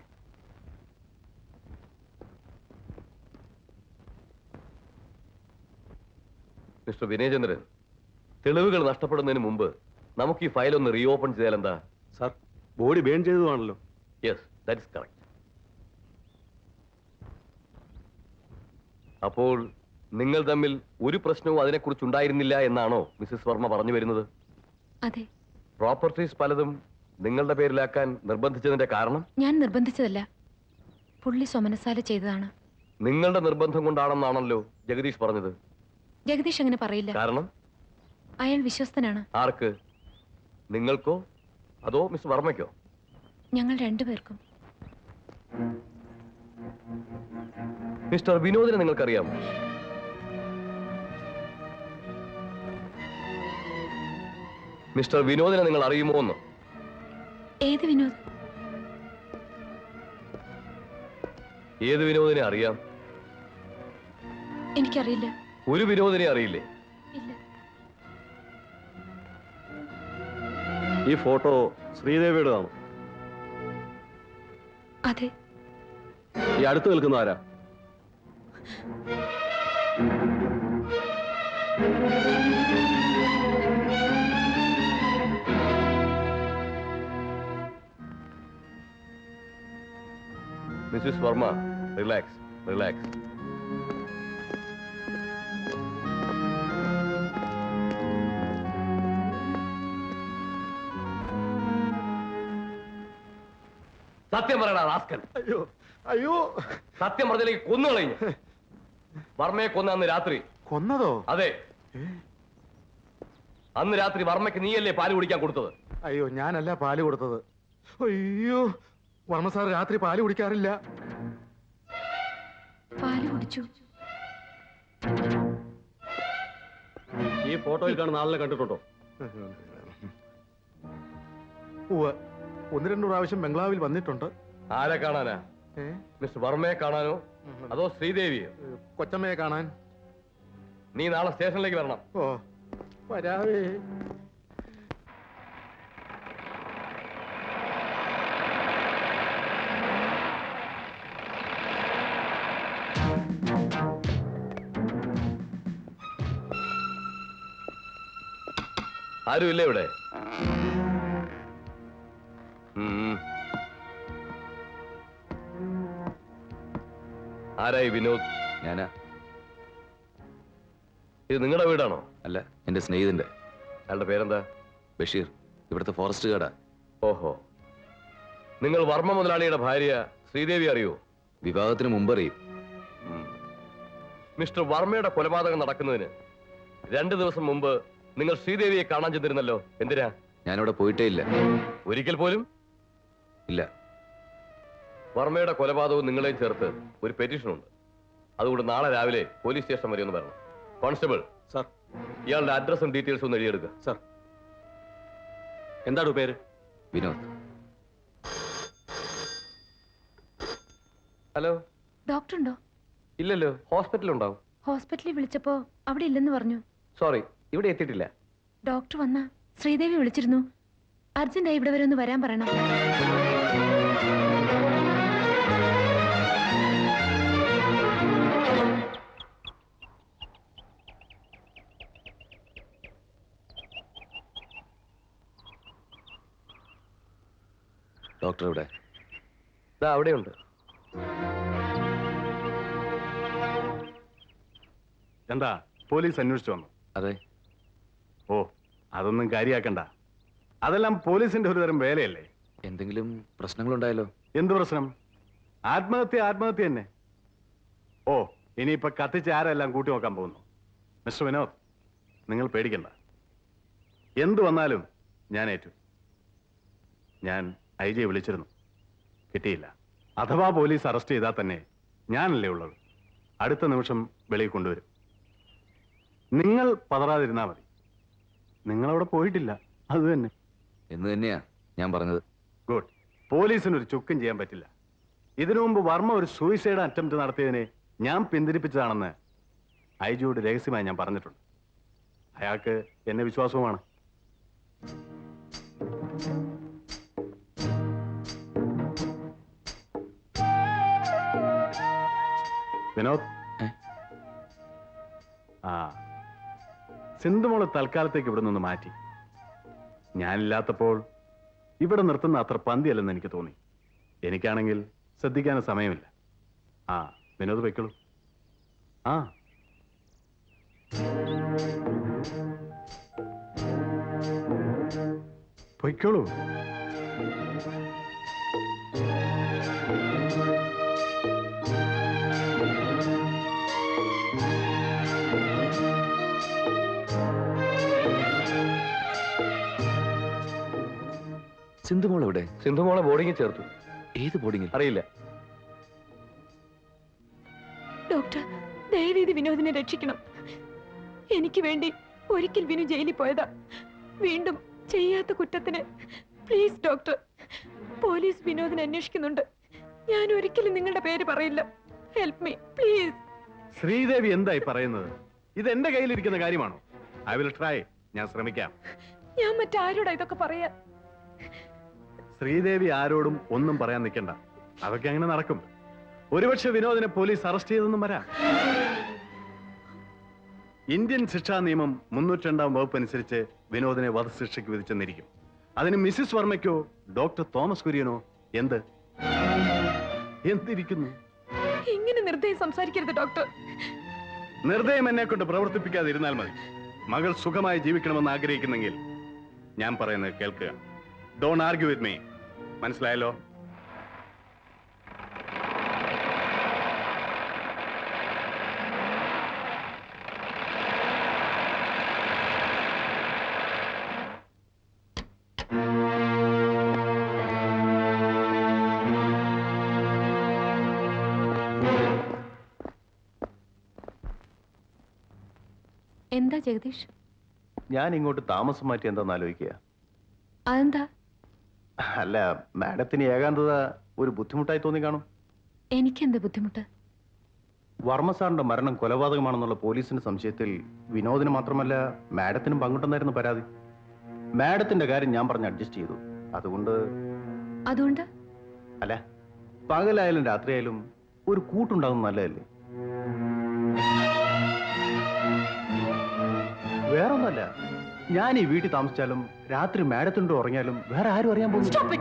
മിസ്റ്റർ വിനയചന്ദ്രൻ, തെളിവുകൾ നഷ്ടപ്പെടുന്നതിന് മുമ്പ് നമുക്ക് ഈ ഫയൽ ഒന്ന് റീഓപ്പൺ ചെയ്താൽ എന്താ? സാർ, ബോഡി ബേൺ ചെയ്തതാണല്ലോ. Yes, that is correct. അപ്പോൾ നിങ്ങൾ തമ്മിൽ ഒരു പ്രശ്നവും അതിനെക്കുറിച്ച് ഉണ്ടായിരുന്നില്ല എന്നാണോ മിസ്സിസ് വർമ്മ പറഞ്ഞു വരുന്നത്? അതെ. പ്രോപ്പർട്ടീസ് പലതും നിങ്ങളുടെ പേരിലാക്കാൻ നിർബന്ധിച്ചതിന്റെ കാരണം? ഞാൻ നിർബന്ധിച്ചതല്ല, പുള്ളി സ്വമനസാല ചെയ്തതാണ്. നിങ്ങളുടെ നിർബന്ധം കൊണ്ടാണെന്നാണല്ലോ ജഗദീഷ് പറഞ്ഞത്. ജഗദീഷ് അങ്ങനെ പറയില്ല. കാരണം? അയാൾ വിശ്വസ്തനാണ്. ആർക്ക്? നിങ്ങൾക്കോ അതോ മിസ് വർമ്മയ്ക്കോ? ഞങ്ങൾ രണ്ടുപേർക്കും. മിസ്റ്റർ വിനോദിനെ നിങ്ങൾക്കറിയാമോ? മിസ്റ്റർ വിനോദിനെ നിങ്ങൾ അറിയുമോ എന്ന്? ഏത് വിനോദ്? ഏത് വിനോദിനെ അറിയാം? എനിക്കറിയില്ല. ഒരു വിനോദിനെ അറിയില്ലേ? ഇല്ല. ഈ ഫോട്ടോ ശ്രീദേവിയുടേതാണോ? അതെ. ഈ അടുത്ത് നിൽക്കുന്ന ആരാ? Mrs Varma, relax, relax. സത്യം പറയടാ റാസ്കൽ. അയ്യോ അയ്യോ, സത്യം പറഞ്ഞില്ലെങ്കിൽ കൊന്നു കളഞ്ഞു. വർമ്മയെ കൊന്ന അന്ന് രാത്രി. കൊന്നതോ? അതെ, അന്ന് രാത്രി വർമ്മയ്ക്ക് നീയല്ലേ പാല് കുടിക്കാൻ കൊടുത്തത്? അയ്യോ, ഞാനല്ല പാല് കൊടുത്തത്. അയ്യോ, വർമ്മ സാർ രാത്രി പാല് കുടിക്കാറില്ല. പാല് കുടിച്ചു. ഈ ഫോട്ടോയിൽ കാണുന്ന ആളിനെ കണ്ടിട്ടുണ്ടോ? ഉവ്വ്, 1-2 പ്രാവശ്യം ബംഗ്ലാവിൽ വന്നിട്ടുണ്ട്. ആരെ കാണാനാ? മിസ്റ്റർ വർമ്മയെ കാണാനോ അതോ ശ്രീദേവിയോ? കൊച്ചമ്മയെ കാണാൻ. നീ നാളെ സ്റ്റേഷനിലേക്ക് വരണം. ഓ വരാവേ. ആരുമില്ല ഇവിടെ? ആരായി വിനോദ്? ഞാനാ. ഇത് നിങ്ങളുടെ വീടാണോ? അല്ല, എന്റെ സ്നേഹിതന്റെ. അയാളുടെ പേരെന്താ? ബഷീർ, ഇവിടുത്തെ ഫോറസ്റ്റ് ഗാർഡാ. ഓഹോ, നിങ്ങൾ വർമ്മ മുതലാളിയുടെ ഭാര്യ ശ്രീദേവി അറിയോ? വിവാഹത്തിന് മുമ്പ് അറിയും. മിസ്റ്റർ വർമ്മയുടെ കൊലപാതകം നടക്കുന്നതിന് 2 ദിവസം മുമ്പ് നിങ്ങൾ ശ്രീദേവിയെ കാണാൻ ചെന്നിരുന്നല്ലോ. എന്തിനാ? ഞാനിവിടെ പോയിട്ടേ ഇല്ല. ഒരിക്കൽ പോലും ഇല്ല. വർമ്മയുടെ കൊലപാതകവും നിങ്ങളെയും ചേർത്ത് ഒരു പെറ്റീഷൻ ഉണ്ട്. അതുകൊണ്ട് നാളെ രാവിലെ പോലീസ് സ്റ്റേഷൻ വരെ ഒന്ന് വരണം. കോൺസ്റ്റബിൾ സാർ, ഇയാളുടെ അഡ്രസ്സും ഡീറ്റെയിൽസും ഒന്ന് എഴുതിയെടുക്കുക. സാർ. എന്താണ് പേര്? വിനോദ്. ഹലോ. ഡോക്ടർ ഉണ്ടോ? ഇല്ലല്ലോ, ഹോസ്പിറ്റലുണ്ടാവും. ഹോസ്പിറ്റലിൽ വിളിച്ചപ്പോ അവിടെ ഇല്ലെന്ന് പറഞ്ഞു. സോറി, ഇവിടെ എത്തിയിട്ടില്ല. ഡോക്ടർ വന്ന ശ്രീദേവി വിളിച്ചിരുന്നു. അർജന്റായി ഇവിടെ വരെ ഒന്ന് വരാൻ പറയണം. ഡോക്ടർ ഇവിടെ? അവിടെയുണ്ട്. എന്താ പോലീസ് അന്വേഷിച്ചു വന്നു? അതെ. ഓ, അതൊന്നും കാര്യാക്കണ്ട. അതെല്ലാം പോലീസിന്റെ ഒരു തരം വേലയല്ലേ. എന്തെങ്കിലും പ്രശ്നങ്ങളുണ്ടായല്ലോ? എന്ത് പ്രശ്നം? ആത്മഹത്യ തന്നെ. ഓ, ഇനിയിപ്പൊ കത്തിച്ച് ആരെല്ലാം കൂട്ടി നോക്കാൻ പോകുന്നു. മിസ്റ്റർ വിനോദ്, നിങ്ങൾ പേടിക്കണ്ട. എന്തു വന്നാലും ഞാൻ ഏറ്റു. ഞാൻ IJ വിളിച്ചിരുന്നു, കിട്ടിയില്ല. അഥവാ പോലീസ് അറസ്റ്റ് ചെയ്താൽ തന്നെ ഞാനല്ലേ ഉള്ളത്. അടുത്ത നിമിഷം വെളിയിൽ കൊണ്ടുവരും. നിങ്ങൾ പതറാതിരുന്നാ മതി. നിങ്ങളവിടെ പോയിട്ടില്ല, അത് തന്നെ. എന്ന് തന്നെയാ ഞാൻ പറഞ്ഞത്. ഗുഡ്. പോലീസിന് ഒരു ചുക്കും ചെയ്യാൻ പറ്റില്ല. ഇതിനു മുമ്പ് വർമ്മ ഒരു സൂയിസൈഡ് അറ്റംപ്റ്റ് നടത്തിയതിനെ ഞാൻ പിന്തിരിപ്പിച്ചതാണെന്ന് IJയോട് രഹസ്യമായി ഞാൻ പറഞ്ഞിട്ടുണ്ട്. അയാൾക്ക് എന്നെ വിശ്വാസവുമാണ്. വിനോദ്, സിന്ധുമോള് തൽക്കാലത്തേക്ക് ഇവിടെ നിന്ന് മാറ്റി. ഞാനില്ലാത്തപ്പോൾ ഇവിടെ നിർത്തുന്ന അത്ര പന്തിയല്ലെന്ന് എനിക്ക് തോന്നി. എനിക്കാണെങ്കിൽ ശ്രദ്ധിക്കാൻ സമയമില്ല. വിനോദ് വെക്കുള്ളൂ. പൊയ്ക്കോളൂ. സിന്ധുമോൾ എവിടെ? സിന്ധുമോളെ ബോർഡിങ്ങിൽ ചേർത്തു. ഏത് ബോർഡിങ്ങിൽ? അറിയില്ല. ഡോക്ടർ, ദയവേദി വിനോദിനെ രക്ഷിക്കണം. എനിക്ക് വേണ്ടി ഒരിക്കൽ വിനു ജയിലിൽ പോയതാ. വീണ്ടും ചെയ്യാത്ത കുറ്റത്തിന് പ്ലീസ് ഡോക്ടർ. പോലീസ് വിനോദിനെ അന്വേഷിക്കുന്നുണ്ട്. ഞാൻ ഒരിക്കലും നിങ്ങളുടെ പേര് പറയില്ല. Help me please. ശ്രീദേവി എന്തായി പറയുന്നത്? ഇത് എന്റെ കയ്യിലിരിക്കുന്ന കാര്യമാണോ? I will try. ഞാൻ ശ്രമിക്കാം. ഞാൻ മറ്റാരോടാ ഇതൊക്കെ പറയാ? ശ്രീദേവി ആരോടും ഒന്നും പറയാൻ നിൽക്കണ്ട. അതൊക്കെ അങ്ങനെ നടക്കും. ഒരുപക്ഷെ വിനോദിനെ പോലീസ് അറസ്റ്റ് ചെയ്തെന്നും വരാം. ഇന്ത്യൻ ശിക്ഷാ നിയമം 302 വകുപ്പ് അനുസരിച്ച് വിനോദിനെ വധശിക്ഷയ്ക്ക് വിധിച്ചെന്നിരിക്കും. അതിന് മിസ്സിസ് വർമ്മയ്ക്കോ ഡോക്ടർ തോമസ് കുര്യനോ എന്തിരിക്കുന്നു? ഇങ്ങനെ നിർദ്ദയം സംസാരിക്കരുത് ഡോക്ടർ. നിർദ്ദയം എന്നെ കൊണ്ട് പ്രവർത്തിപ്പിക്കാതിരുന്നാൽ മതി. മകൾ സുഖമായി ജീവിക്കണമെന്ന് ആഗ്രഹിക്കുന്നെങ്കിൽ ഞാൻ പറയുന്നത് കേൾക്കുക. Don't argue with me. മനസ്സിലായല്ലോ? എന്താ ജഗദീഷ്? ഞാൻ ഇങ്ങോട്ട് താമസം മാറ്റി എന്താന്ന് ആലോചിക്കുക. അതെന്താ? അല്ല, മാഡത്തിന് ഏകാന്തത ഒരു ബുദ്ധിമുട്ടായി തോന്നി കാണും. എനിക്കെന്ത് ബുദ്ധിമുട്ട്? വർമ്മ സാറിന്റെ മരണം കൊലപാതകമാണെന്നുള്ള പോലീസിന്റെ സംശയത്തിൽ വിനോദിന് മാത്രമല്ല മാഡത്തിനും പങ്കുണ്ടെന്നായിരുന്നു പരാതി. മാഡത്തിന്റെ കാര്യം ഞാൻ പറഞ്ഞ് അഡ്ജസ്റ്റ് ചെയ്തു. അതുകൊണ്ട് അല്ല, പകലായാലും രാത്രിയായാലും ഒരു കൂട്ടുണ്ടാകുന്ന നല്ലതല്ലേ? വേറൊന്നല്ല, ഞാൻ ഈ വീട്ടിൽ താമസിച്ചാലും രാത്രി മാഡത്തിൻ്റെ ഉറങ്ങിയാലും വേറെ ആരും അറിയാൻ പോകുന്നു.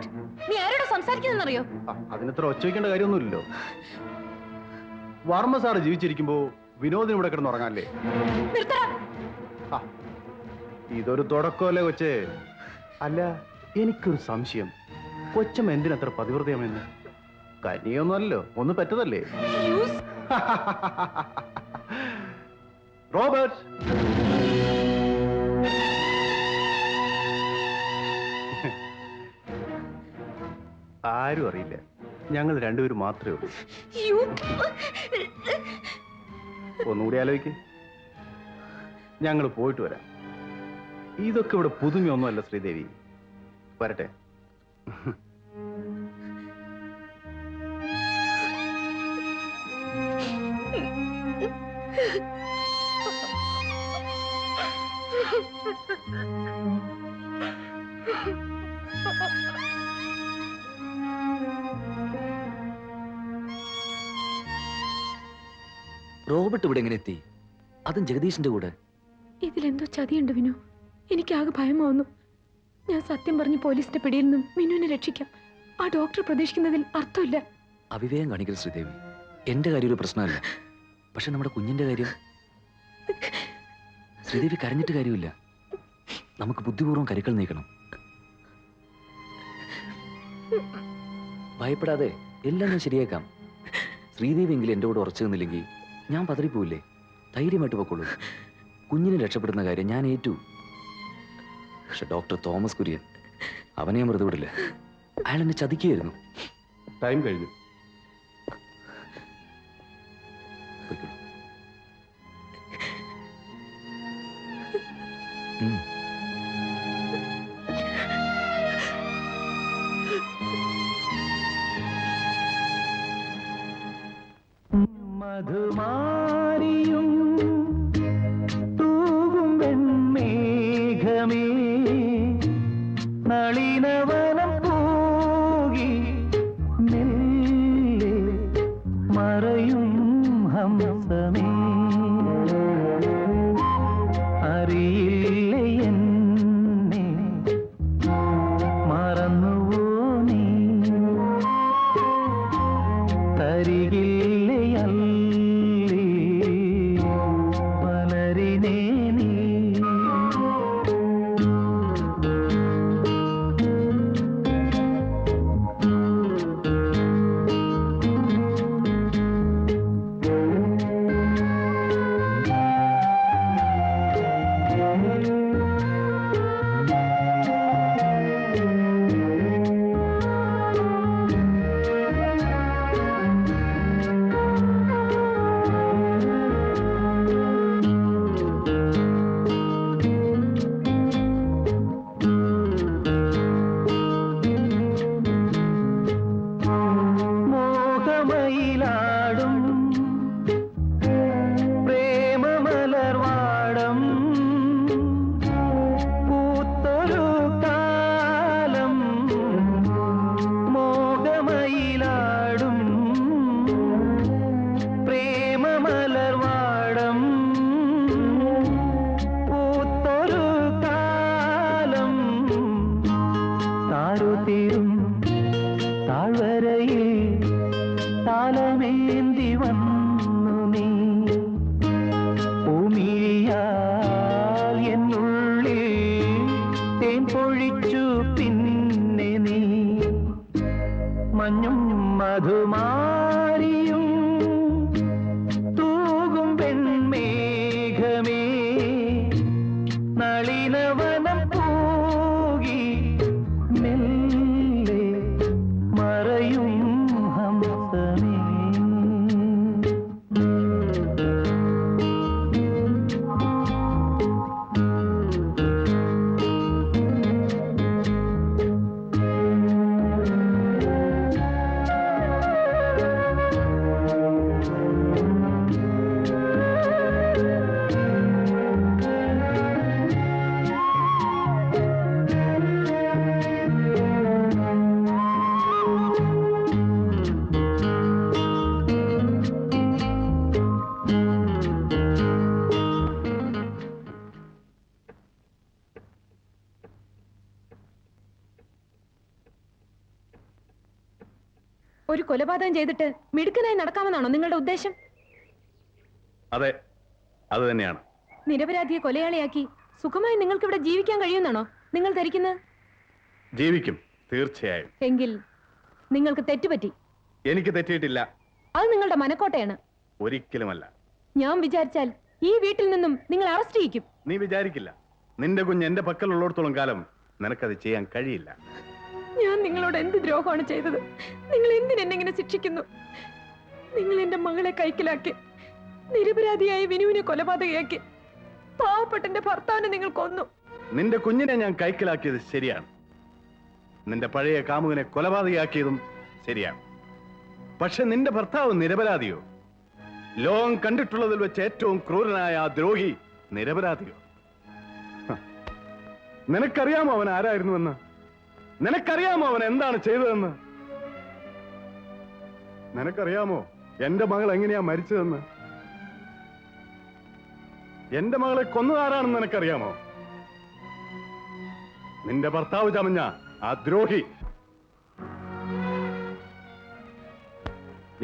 നീ ആരോട് സംസാരിക്കുന്നറിയോ? അതിനത്ര ഒച്ച വയ്ക്കേണ്ട കാര്യമൊന്നുമില്ലല്ലോ. വർമ്മ സാറ് ജീവിച്ചിരിക്കുമ്പോ വിനോദിന് ഇവിടെ കിടന്ന് ഉറങ്ങാനല്ലേ? ഇതൊരു തുടക്കമല്ലേ കൊച്ചേ? അല്ല, എനിക്കൊരു സംശയം, കൊച്ചമ്മ എന്തിനത്ര പതിവ്രതയാമെന്ന്? കനിയൊന്നുമല്ലോ, ഒന്ന് പറ്റതല്ലേ? റോബർട്ട്, ആരും അറിയില്ല, ഞങ്ങൾ രണ്ടുപേരും മാത്രമേ ഉള്ളൂ. ഒന്നുകൂടി ആലോചിക്ക്. ഞങ്ങൾ പോയിട്ട് വരാം. ഇതൊക്കെ ഇവിടെ പുതുമയൊന്നുമല്ല ശ്രീദേവി. വരട്ടെ. റോബർട്ട് ഇവിടെ എങ്ങനെ എത്തി? അതും ജഗദീഷിന്റെ കൂടെ. ഇതിലെന്തോ ചതിയുണ്ട് വിനു. എനിക്കാകെ ഭയമാവുന്നു. ഞാൻ സത്യം പറഞ്ഞ് പോലീസിന്റെ പിടിയിൽ നിന്നും വിനുവിനെ രക്ഷിക്കാം. ആ ഡോക്ടർ പ്രതീക്ഷിക്കുന്നതിൽ അർത്ഥമില്ല. അവിവേകം കാണിക്കരുത് ശ്രീദേവി. എന്റെ കാര്യം ഒരു പ്രശ്നമല്ല, പക്ഷെ നമ്മുടെ കുഞ്ഞിന്റെ കാര്യം. ശ്രീദേവി കരഞ്ഞിട്ട് കാര്യമില്ല. നമുക്ക് ബുദ്ധിപൂർവ്വം കരുക്കൾ നീക്കണം. ഭയപ്പെടാതെ എല്ലാം ഞാൻ ശരിയാക്കാം. ശ്രീദേവി എങ്കിലും എന്റെ കൂടെ ഉറച്ചു നിന്നില്ലെങ്കിൽ ഞാൻ പതറിപ്പോവില്ലേ? ധൈര്യമായിട്ട് പൊക്കോളൂ. കുഞ്ഞിനെ രക്ഷപ്പെടുന്ന കാര്യം ഞാൻ ഏറ്റു. പക്ഷെ ഡോക്ടർ തോമസ് കുര്യൻ, അവനെ ഞാൻ വെറുതെ വിടില്ല. അയാൾ എന്നെ ചതിക്കുകയായിരുന്നു. ടൈം കഴിഞ്ഞു. പൊയ്ക്കോളൂ. മധുമാരിയും തൂകും വെൺമേഘമേ, നളിനവനം പോകി മെല്ലെ മറയും ഹംസമേ, അറിയില്ല എന്നെ മറന്നുവോ നീ, തരികില്ല മലരിനേ നീ. മോഹമയിലാടും പ്രേമമലർവാടം പൂത്തൊരു കാലം, മോഹമയിലാടും പ്രേമമലർവാടം പൂത്തൊരു കാലം, താരുതീരും താഴ്വരയിൽ താലമേന്തി വന്നു നീ, ഭൂമിയാൽ എന്നുള്ളിൽ തേൻ പൊഴിച്ചു പിന്നെ നീ, മഞ്ഞും മധുമാരിയും തൂകും വെൺമേഘമേ, നളിനവനം പോകി മെല്ലെ മറയും ഹംസമേ. ഒരു കൊലപാതകം ചെയ്തിട്ട് മിടുക്കനായി നടക്കാമെന്നാണോ നിങ്ങളുടെ ഉദ്ദേശം? അതെ, അത് തന്നെയാണ്. നിരപരാധിയെ കൊലയാളിയാക്കി സുഖമായി നിങ്ങൾക്ക് ഇവിടെ ജീവിക്കാൻ കഴിയുമെന്നാണോ നിങ്ങൾ ധരിക്കുന്നത്? ജീവിക്കും, തീർച്ചയായും. എങ്കിൽ നിങ്ങൾക്ക് തെറ്റുപറ്റി. എനിക്ക് തെറ്റിയിട്ടില്ല. അത് നിങ്ങളുടെ മനക്കോട്ടയാണ്. ഒരിക്കലുമല്ല. ഞാൻ വിചാരിച്ചാൽ ഈ വീട്ടിൽ നിന്നും നിങ്ങൾ അറസ്റ്റ് ചെയ്യിക്കും. നീ വിചാരിക്കില്ല. നിന്റെ കുഞ്ഞ് എന്റെ പക്കലുള്ളിടത്തോളം കാലം നിനക്കത് ചെയ്യാൻ കഴിയില്ല. ഞാൻ നിങ്ങളോട് എന്ത് ദ്രോഹമാണ് ചെയ്തത്? നിങ്ങൾ എന്തിനെന്നെ ശിക്ഷിക്കുന്നു? നിങ്ങൾ എന്റെ മകളെ കൈക്കലാക്കി, നിരപരാധിയായ വിനുവിനെ കൊലപാതകയാക്കി, പാവപ്പെട്ട എന്റെ ഭർത്താവിനെ നിങ്ങൾ കൊന്നു. നിന്റെ കുഞ്ഞിനെ ഞാൻ കൈക്കലാക്കിയത് ശരിയാണ്. നിന്റെ പഴയ കാമുകനെ കൊലപാതകയാക്കിയതും ശരിയാണ്. പക്ഷെ നിന്റെ ഭർത്താവ് നിരപരാധിയോ? ലോകം കണ്ടിട്ടുള്ളതിൽ വെച്ച് ഏറ്റവും ക്രൂരനായ ആ ദ്രോഹി നിരപരാധിയോ? നിനക്കറിയാമോ അവൻ ആരായിരുന്നുവെന്ന്? നിനക്കറിയാമോ അവൻ എന്താണ് ചെയ്തതെന്ന്? നിനക്കറിയാമോ എന്റെ മകൾ എങ്ങനെയാ മരിച്ചതെന്ന്? എന്റെ മകളെ കൊന്നതാരാണെന്ന് നിനക്കറിയാമോ? നിന്റെ ഭർത്താവ് ചമഞ്ഞ ആ ദ്രോഹി.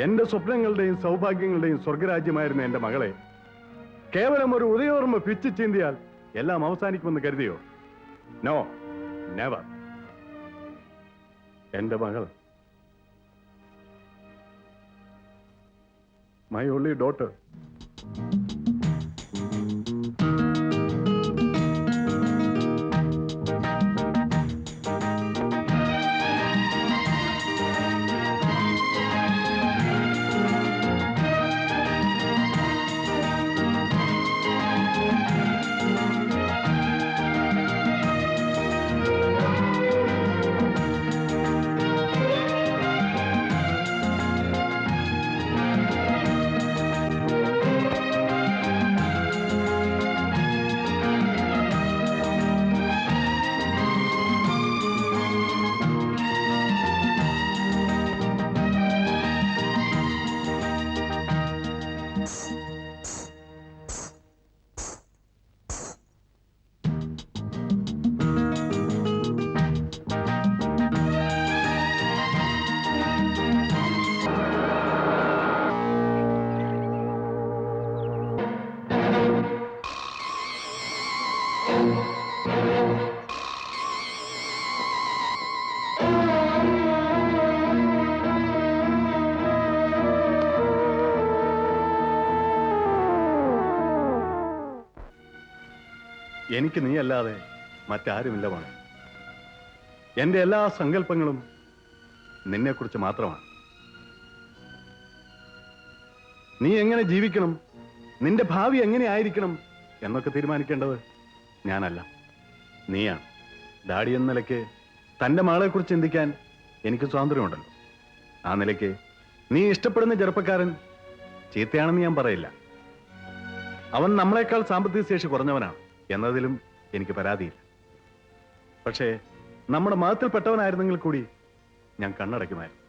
എന്റെ സ്വപ്നങ്ങളുടെയും സൗഭാഗ്യങ്ങളുടെയും സ്വർഗരാജ്യമായിരുന്ന എന്റെ മകളെ കേവലം ഒരു ഉദയോർമ്മ പിച്ചു ചീന്തിയാൽ എല്ലാം അവസാനിക്കുമെന്ന് കരുതിയോ? No, never. എന്റെ മകൾ, മൈ ഓൺലി ഡോട്ടർ. എനിക്ക് നീ അല്ലാതെ മറ്റാരുമില്ല മോനെ. എന്റെ എല്ലാ സങ്കല്പങ്ങളും നിന്നെക്കുറിച്ച് മാത്രമാണ്. നീ എങ്ങനെ ജീവിക്കണം, നിന്റെ ഭാവി എങ്ങനെ ആയിരിക്കണം എന്നൊക്കെ തീരുമാനിക്കേണ്ടത് ഞാനല്ല, നീയാണ്. ഡാഡി എന്ന നിലയ്ക്ക് തന്റെ മകളെക്കുറിച്ച് ചിന്തിക്കാൻ എനിക്ക് സ്വാതന്ത്ര്യമുണ്ടല്ലോ. ആ നിലയ്ക്ക് നീ ഇഷ്ടപ്പെടുന്ന ചെറുപ്പക്കാരൻ ചീത്തയാണെന്ന് ഞാൻ പറയില്ല. അവൻ നമ്മളെക്കാൾ സാമ്പത്തിക ശേഷി കുറഞ്ഞവനാണ് എന്നതിലും എനിക്ക് പരാതിയില്ല. പക്ഷേ നമ്മുടെ മതത്തിൽപ്പെട്ടവനായിരുന്നെങ്കിൽ കൂടി ഞാൻ കണ്ണടയ്ക്കുമായിരുന്നു.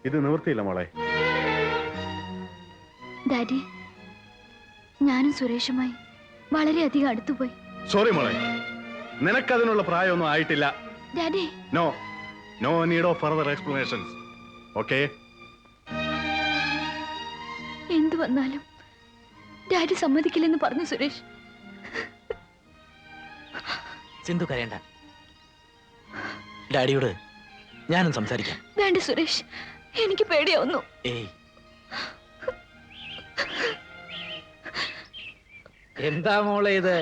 ഇത് നിവൃത്തിയില്ല മോളെ. ഡാഡി, ഞാനും സുരേഷുമായി വളരെയധികം അടുത്തുപോയി. സോറി മോളെ, നിനക്കതിനുള്ള പ്രായമൊന്നും ആയിട്ടില്ല. Daddy, no no need of further explanations. Okay? എന്തു വന്നാലും ഡാഡി സമ്മതിക്കില്ലെന്ന് പറഞ്ഞു സുരേഷ്. സിന്ധു കരയണ്ട, ഡാഡിയോട് ഞാനും സംസാരിക്കാം. വേണ്ട സുരേഷ്, എനിക്ക് പേടിയാവുന്നു. ഏയ്, എന്താ മോളെ ഇത്?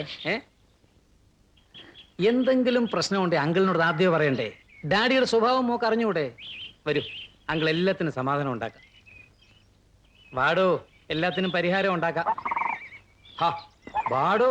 എന്തെങ്കിലും പ്രശ്നമുണ്ടേ അങ്കിളിനോട് ആദ്യം പറയണ്ടേ? ഡാഡിയുടെ സ്വഭാവം മോക്ക് അറിഞ്ഞൂടെ? വരൂ, അങ്കിൾ എല്ലാത്തിനും സമാധാനം ഉണ്ടാക്കാം. വാടോ, എല്ലാത്തിനും പരിഹാരം ഉണ്ടാക്കാം. ഹാ, വാടോ.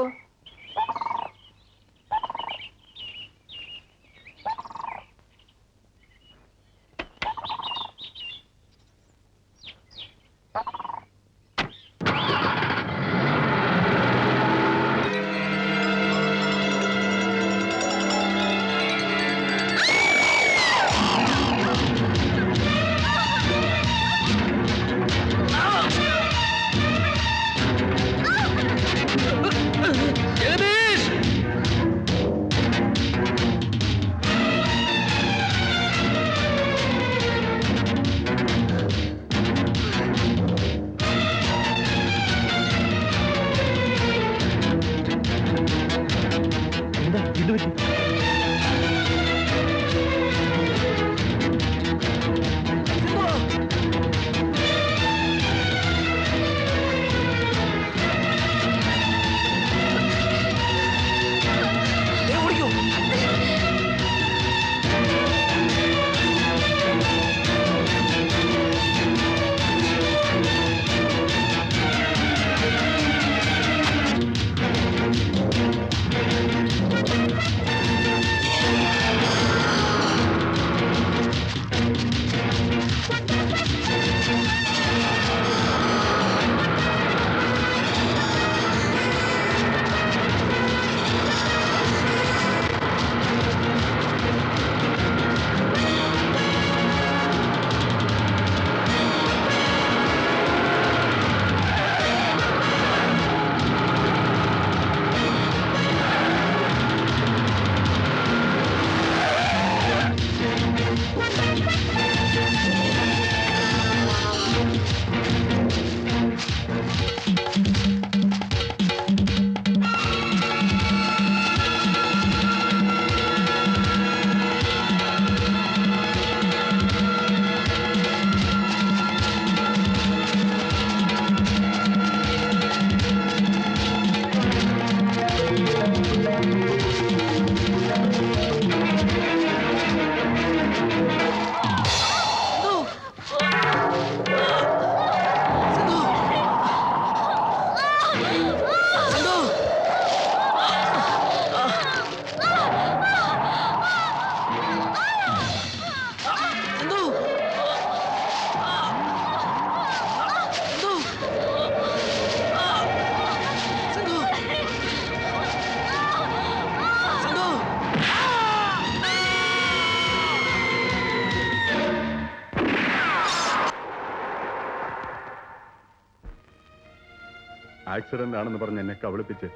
ആക്സിഡന്റ് ആണെന്ന് പറഞ്ഞ് എന്നെ കബളിപ്പിച്ച്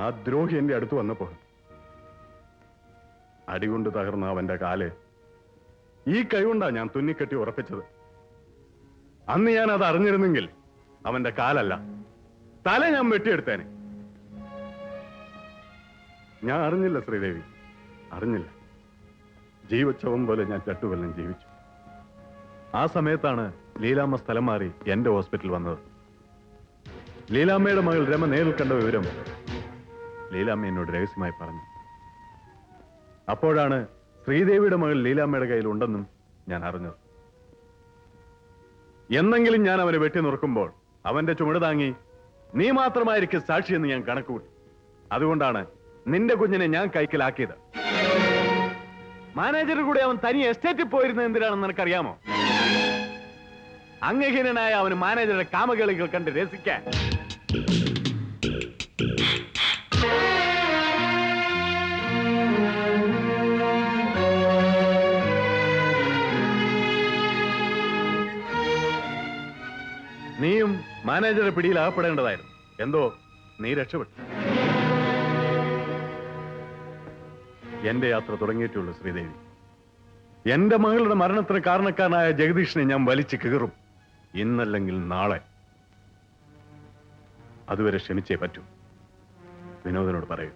ആ ദ്രോഹി എന്റെ അടുത്ത് വന്നപ്പോൾ അടികൊണ്ട് തകർന്ന അവന്റെ കാല് ഈ കൈകൊണ്ടാ ഞാൻ തുന്നിക്കെട്ടി ഉറപ്പിച്ചത്. അന്ന് ഞാൻ അത് അറിഞ്ഞിരുന്നെങ്കിൽ അവന്റെ കാലല്ല, തല ഞാൻ വെട്ടിയെടുത്തേനെ. ഞാൻ അറിഞ്ഞില്ല ശ്രീദേവി, അറിഞ്ഞില്ല. ജീവച്ചവം പോലെ ഞാൻ ചട്ടുകൊല്ലം ജീവിച്ചു. ആ സമയത്താണ് ലീലാമ്മ സ്ഥലം മാറി എന്റെ ഹോസ്പിറ്റൽ വന്നത്. ലീലാമ്മയുടെ മകൾ രമ നേരിൽ കണ്ട വിവരം ലീലാമ്മ എന്നോട് രഹസ്യമായി പറഞ്ഞു. അപ്പോഴാണ് ശ്രീദേവിയുടെ മകൾ ലീലാമ്മയുടെ കയ്യിൽ ഉണ്ടെന്നും ഞാൻ അറിഞ്ഞത്. എന്നെങ്കിലും ഞാൻ അവനെ വെട്ടി നുറുക്കുമ്പോൾ അവന്റെ ചുമട് താങ്ങി നീ മാത്രമായിരിക്കും സാക്ഷിയെന്ന് ഞാൻ കണക്കുകൂട്ടി. അതുകൊണ്ടാണ് നിന്റെ കുഞ്ഞിനെ ഞാൻ കൈക്കലാക്കിയത്. മാനേജർ കൂടെ അവൻ തനി എസ്റ്റേറ്റിൽ പോയിരുന്നത് എന്തിനാണെന്ന് നിനക്കറിയാമോ? അംഗഹീനനായ അവന് മാനേജറുടെ കാമകളികൾ കണ്ട് രസിക്കാൻ. നീയും മാനേജറെ പിടിയിൽ അകപ്പെടേണ്ടതായിരുന്നു. എന്തോ നീ രക്ഷപ്പെട്ടു. എന്റെ യാത്ര തുടങ്ങിയിട്ടുള്ളൂ ശ്രീദേവി. എന്റെ മകളുടെ മരണത്തിന് കാരണക്കാരനായ ജഗദീഷിനെ ഞാൻ വലിച്ചു കീറും, ഇന്നല്ലെങ്കിൽ നാളെ. അതുവരെ ക്ഷമിച്ചേ പറ്റൂ. വിനോദിനോട് പറയൂ.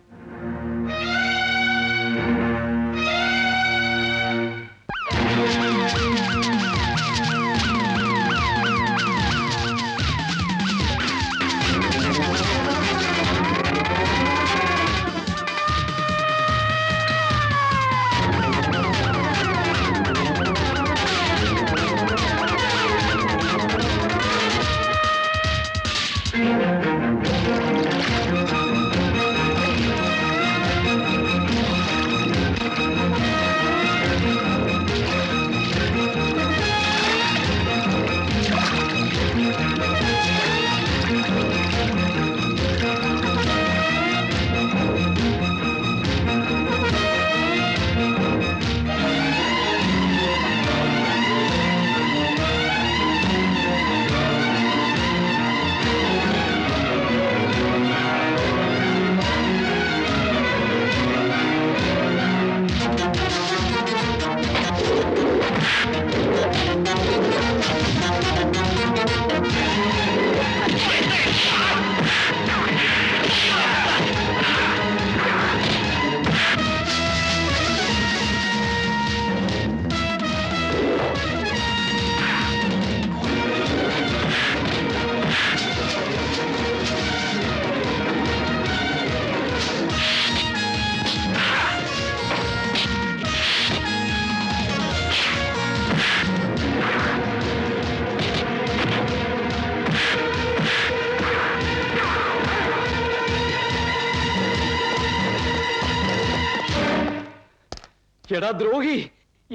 എടാ ദ്രോഹി,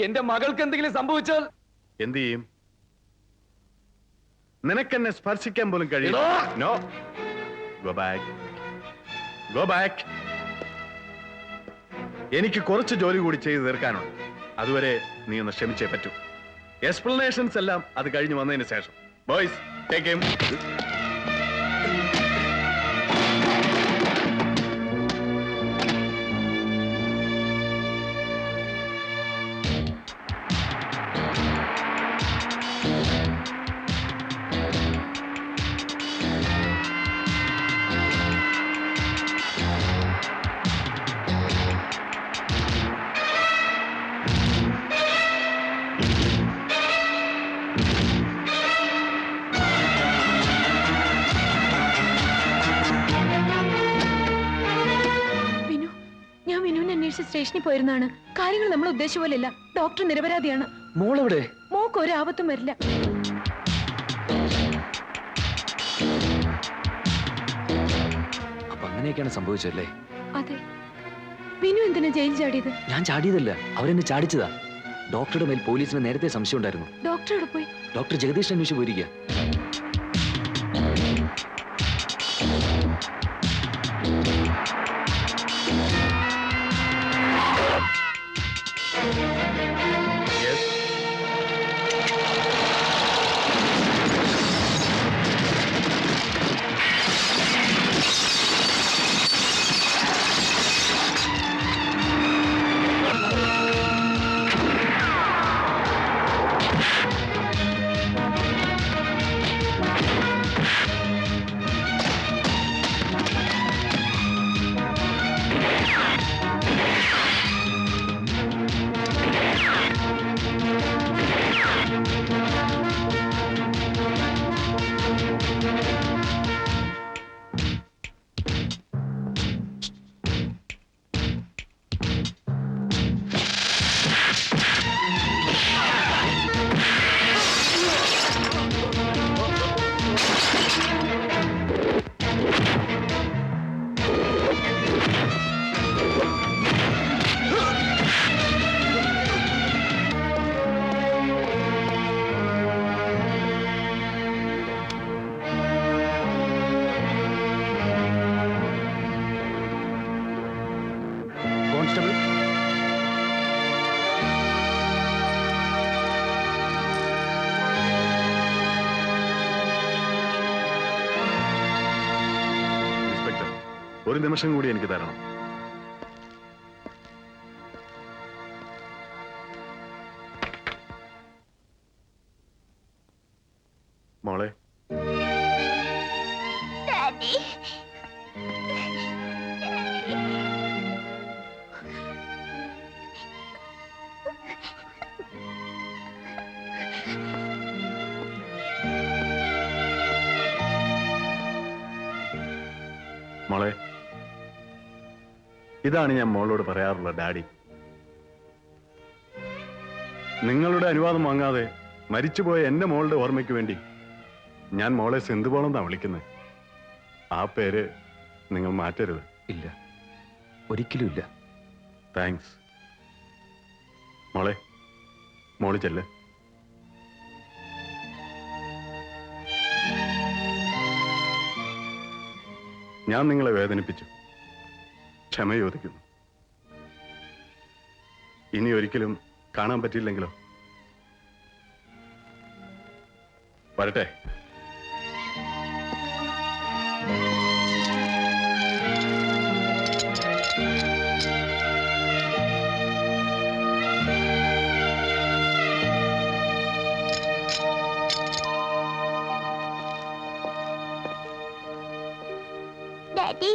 എന്റെ മകൾക്ക് എന്തെങ്കിലും സംഭവിച്ചാൽ എന്ത് ചെയ്യും? നിനക്കെന്നെ സ്പർശിക്കാൻ പോലും കഴിയില്ല. No, go back, go back. എനിക്ക് കുറച്ച് ജോലി കൂടി ചെയ്തു തീർക്കാനുണ്ട്. അതുവരെ നീ ഒന്ന് ക്ഷമിച്ചേ പറ്റൂ. എക്സ്പ്ലനേഷൻസ് എല്ലാം അത് കഴിഞ്ഞ് വന്നതിന് ശേഷം. Boys, take him. സ്റ്റേഷനിൽ പോയിരുന്നാണ്. കാര്യങ്ങൾ നമ്മൾ ഉദ്ദേശിച്ച പോലെയല്ല. ഡോക്ടർ നിരപരാധിയാണ്. മോളെവിടെ? മോക്ക് ഒരു ആപത്തും വരില്ല. അപ്പൊ അങ്ങനെയൊക്കെയാണ് സംഭവിച്ചല്ലേ? അതെ. വിനു എന്തിനാ ജയിൽ ചാടിയത്? ഞാൻ ചാടിയതല്ല, അവരെന്നെ ചാടിച്ചതാ. ഡോക്ടറുടെ മേൽ പോലീസിന് നേരത്തെ സംശയം ഉണ്ടായിരുന്നു. ഡോക്ടറോട് പോയി? ഡോക്ടർ ജഗദീഷ് അന്വേഷിച്ച് പോയിരിക്കുക. ഒരു നിമിഷം കൂടി എനിക്ക് തരണം. മോളെ, ഡാഡി മോളെ, ഇതാണ് ഞാൻ മോളോട് പറയാറുള്ള ഡാഡി. നിങ്ങളുടെ അനുവാദം വാങ്ങാതെ മരിച്ചുപോയ എന്റെ മോളുടെ ഓർമ്മയ്ക്ക് വേണ്ടി ഞാൻ മോളെ സിന്ധുപോളം എന്നാ വിളിക്കുന്നത്. ആ പേര് നിങ്ങൾ മാറ്റരുത്. ഇല്ല, ഒരിക്കലും ഇല്ല. താങ്ക്സ്. മോളെ, മോള് ചെല്ല്. ഞാൻ നിങ്ങളെ വേദനിപ്പിച്ചു, ക്ഷമ ചോദിക്കുന്നു. ഇനി ഒരിക്കലും കാണാൻ പറ്റിയില്ലെങ്കിലോ? വരട്ടെ. ഡാഡി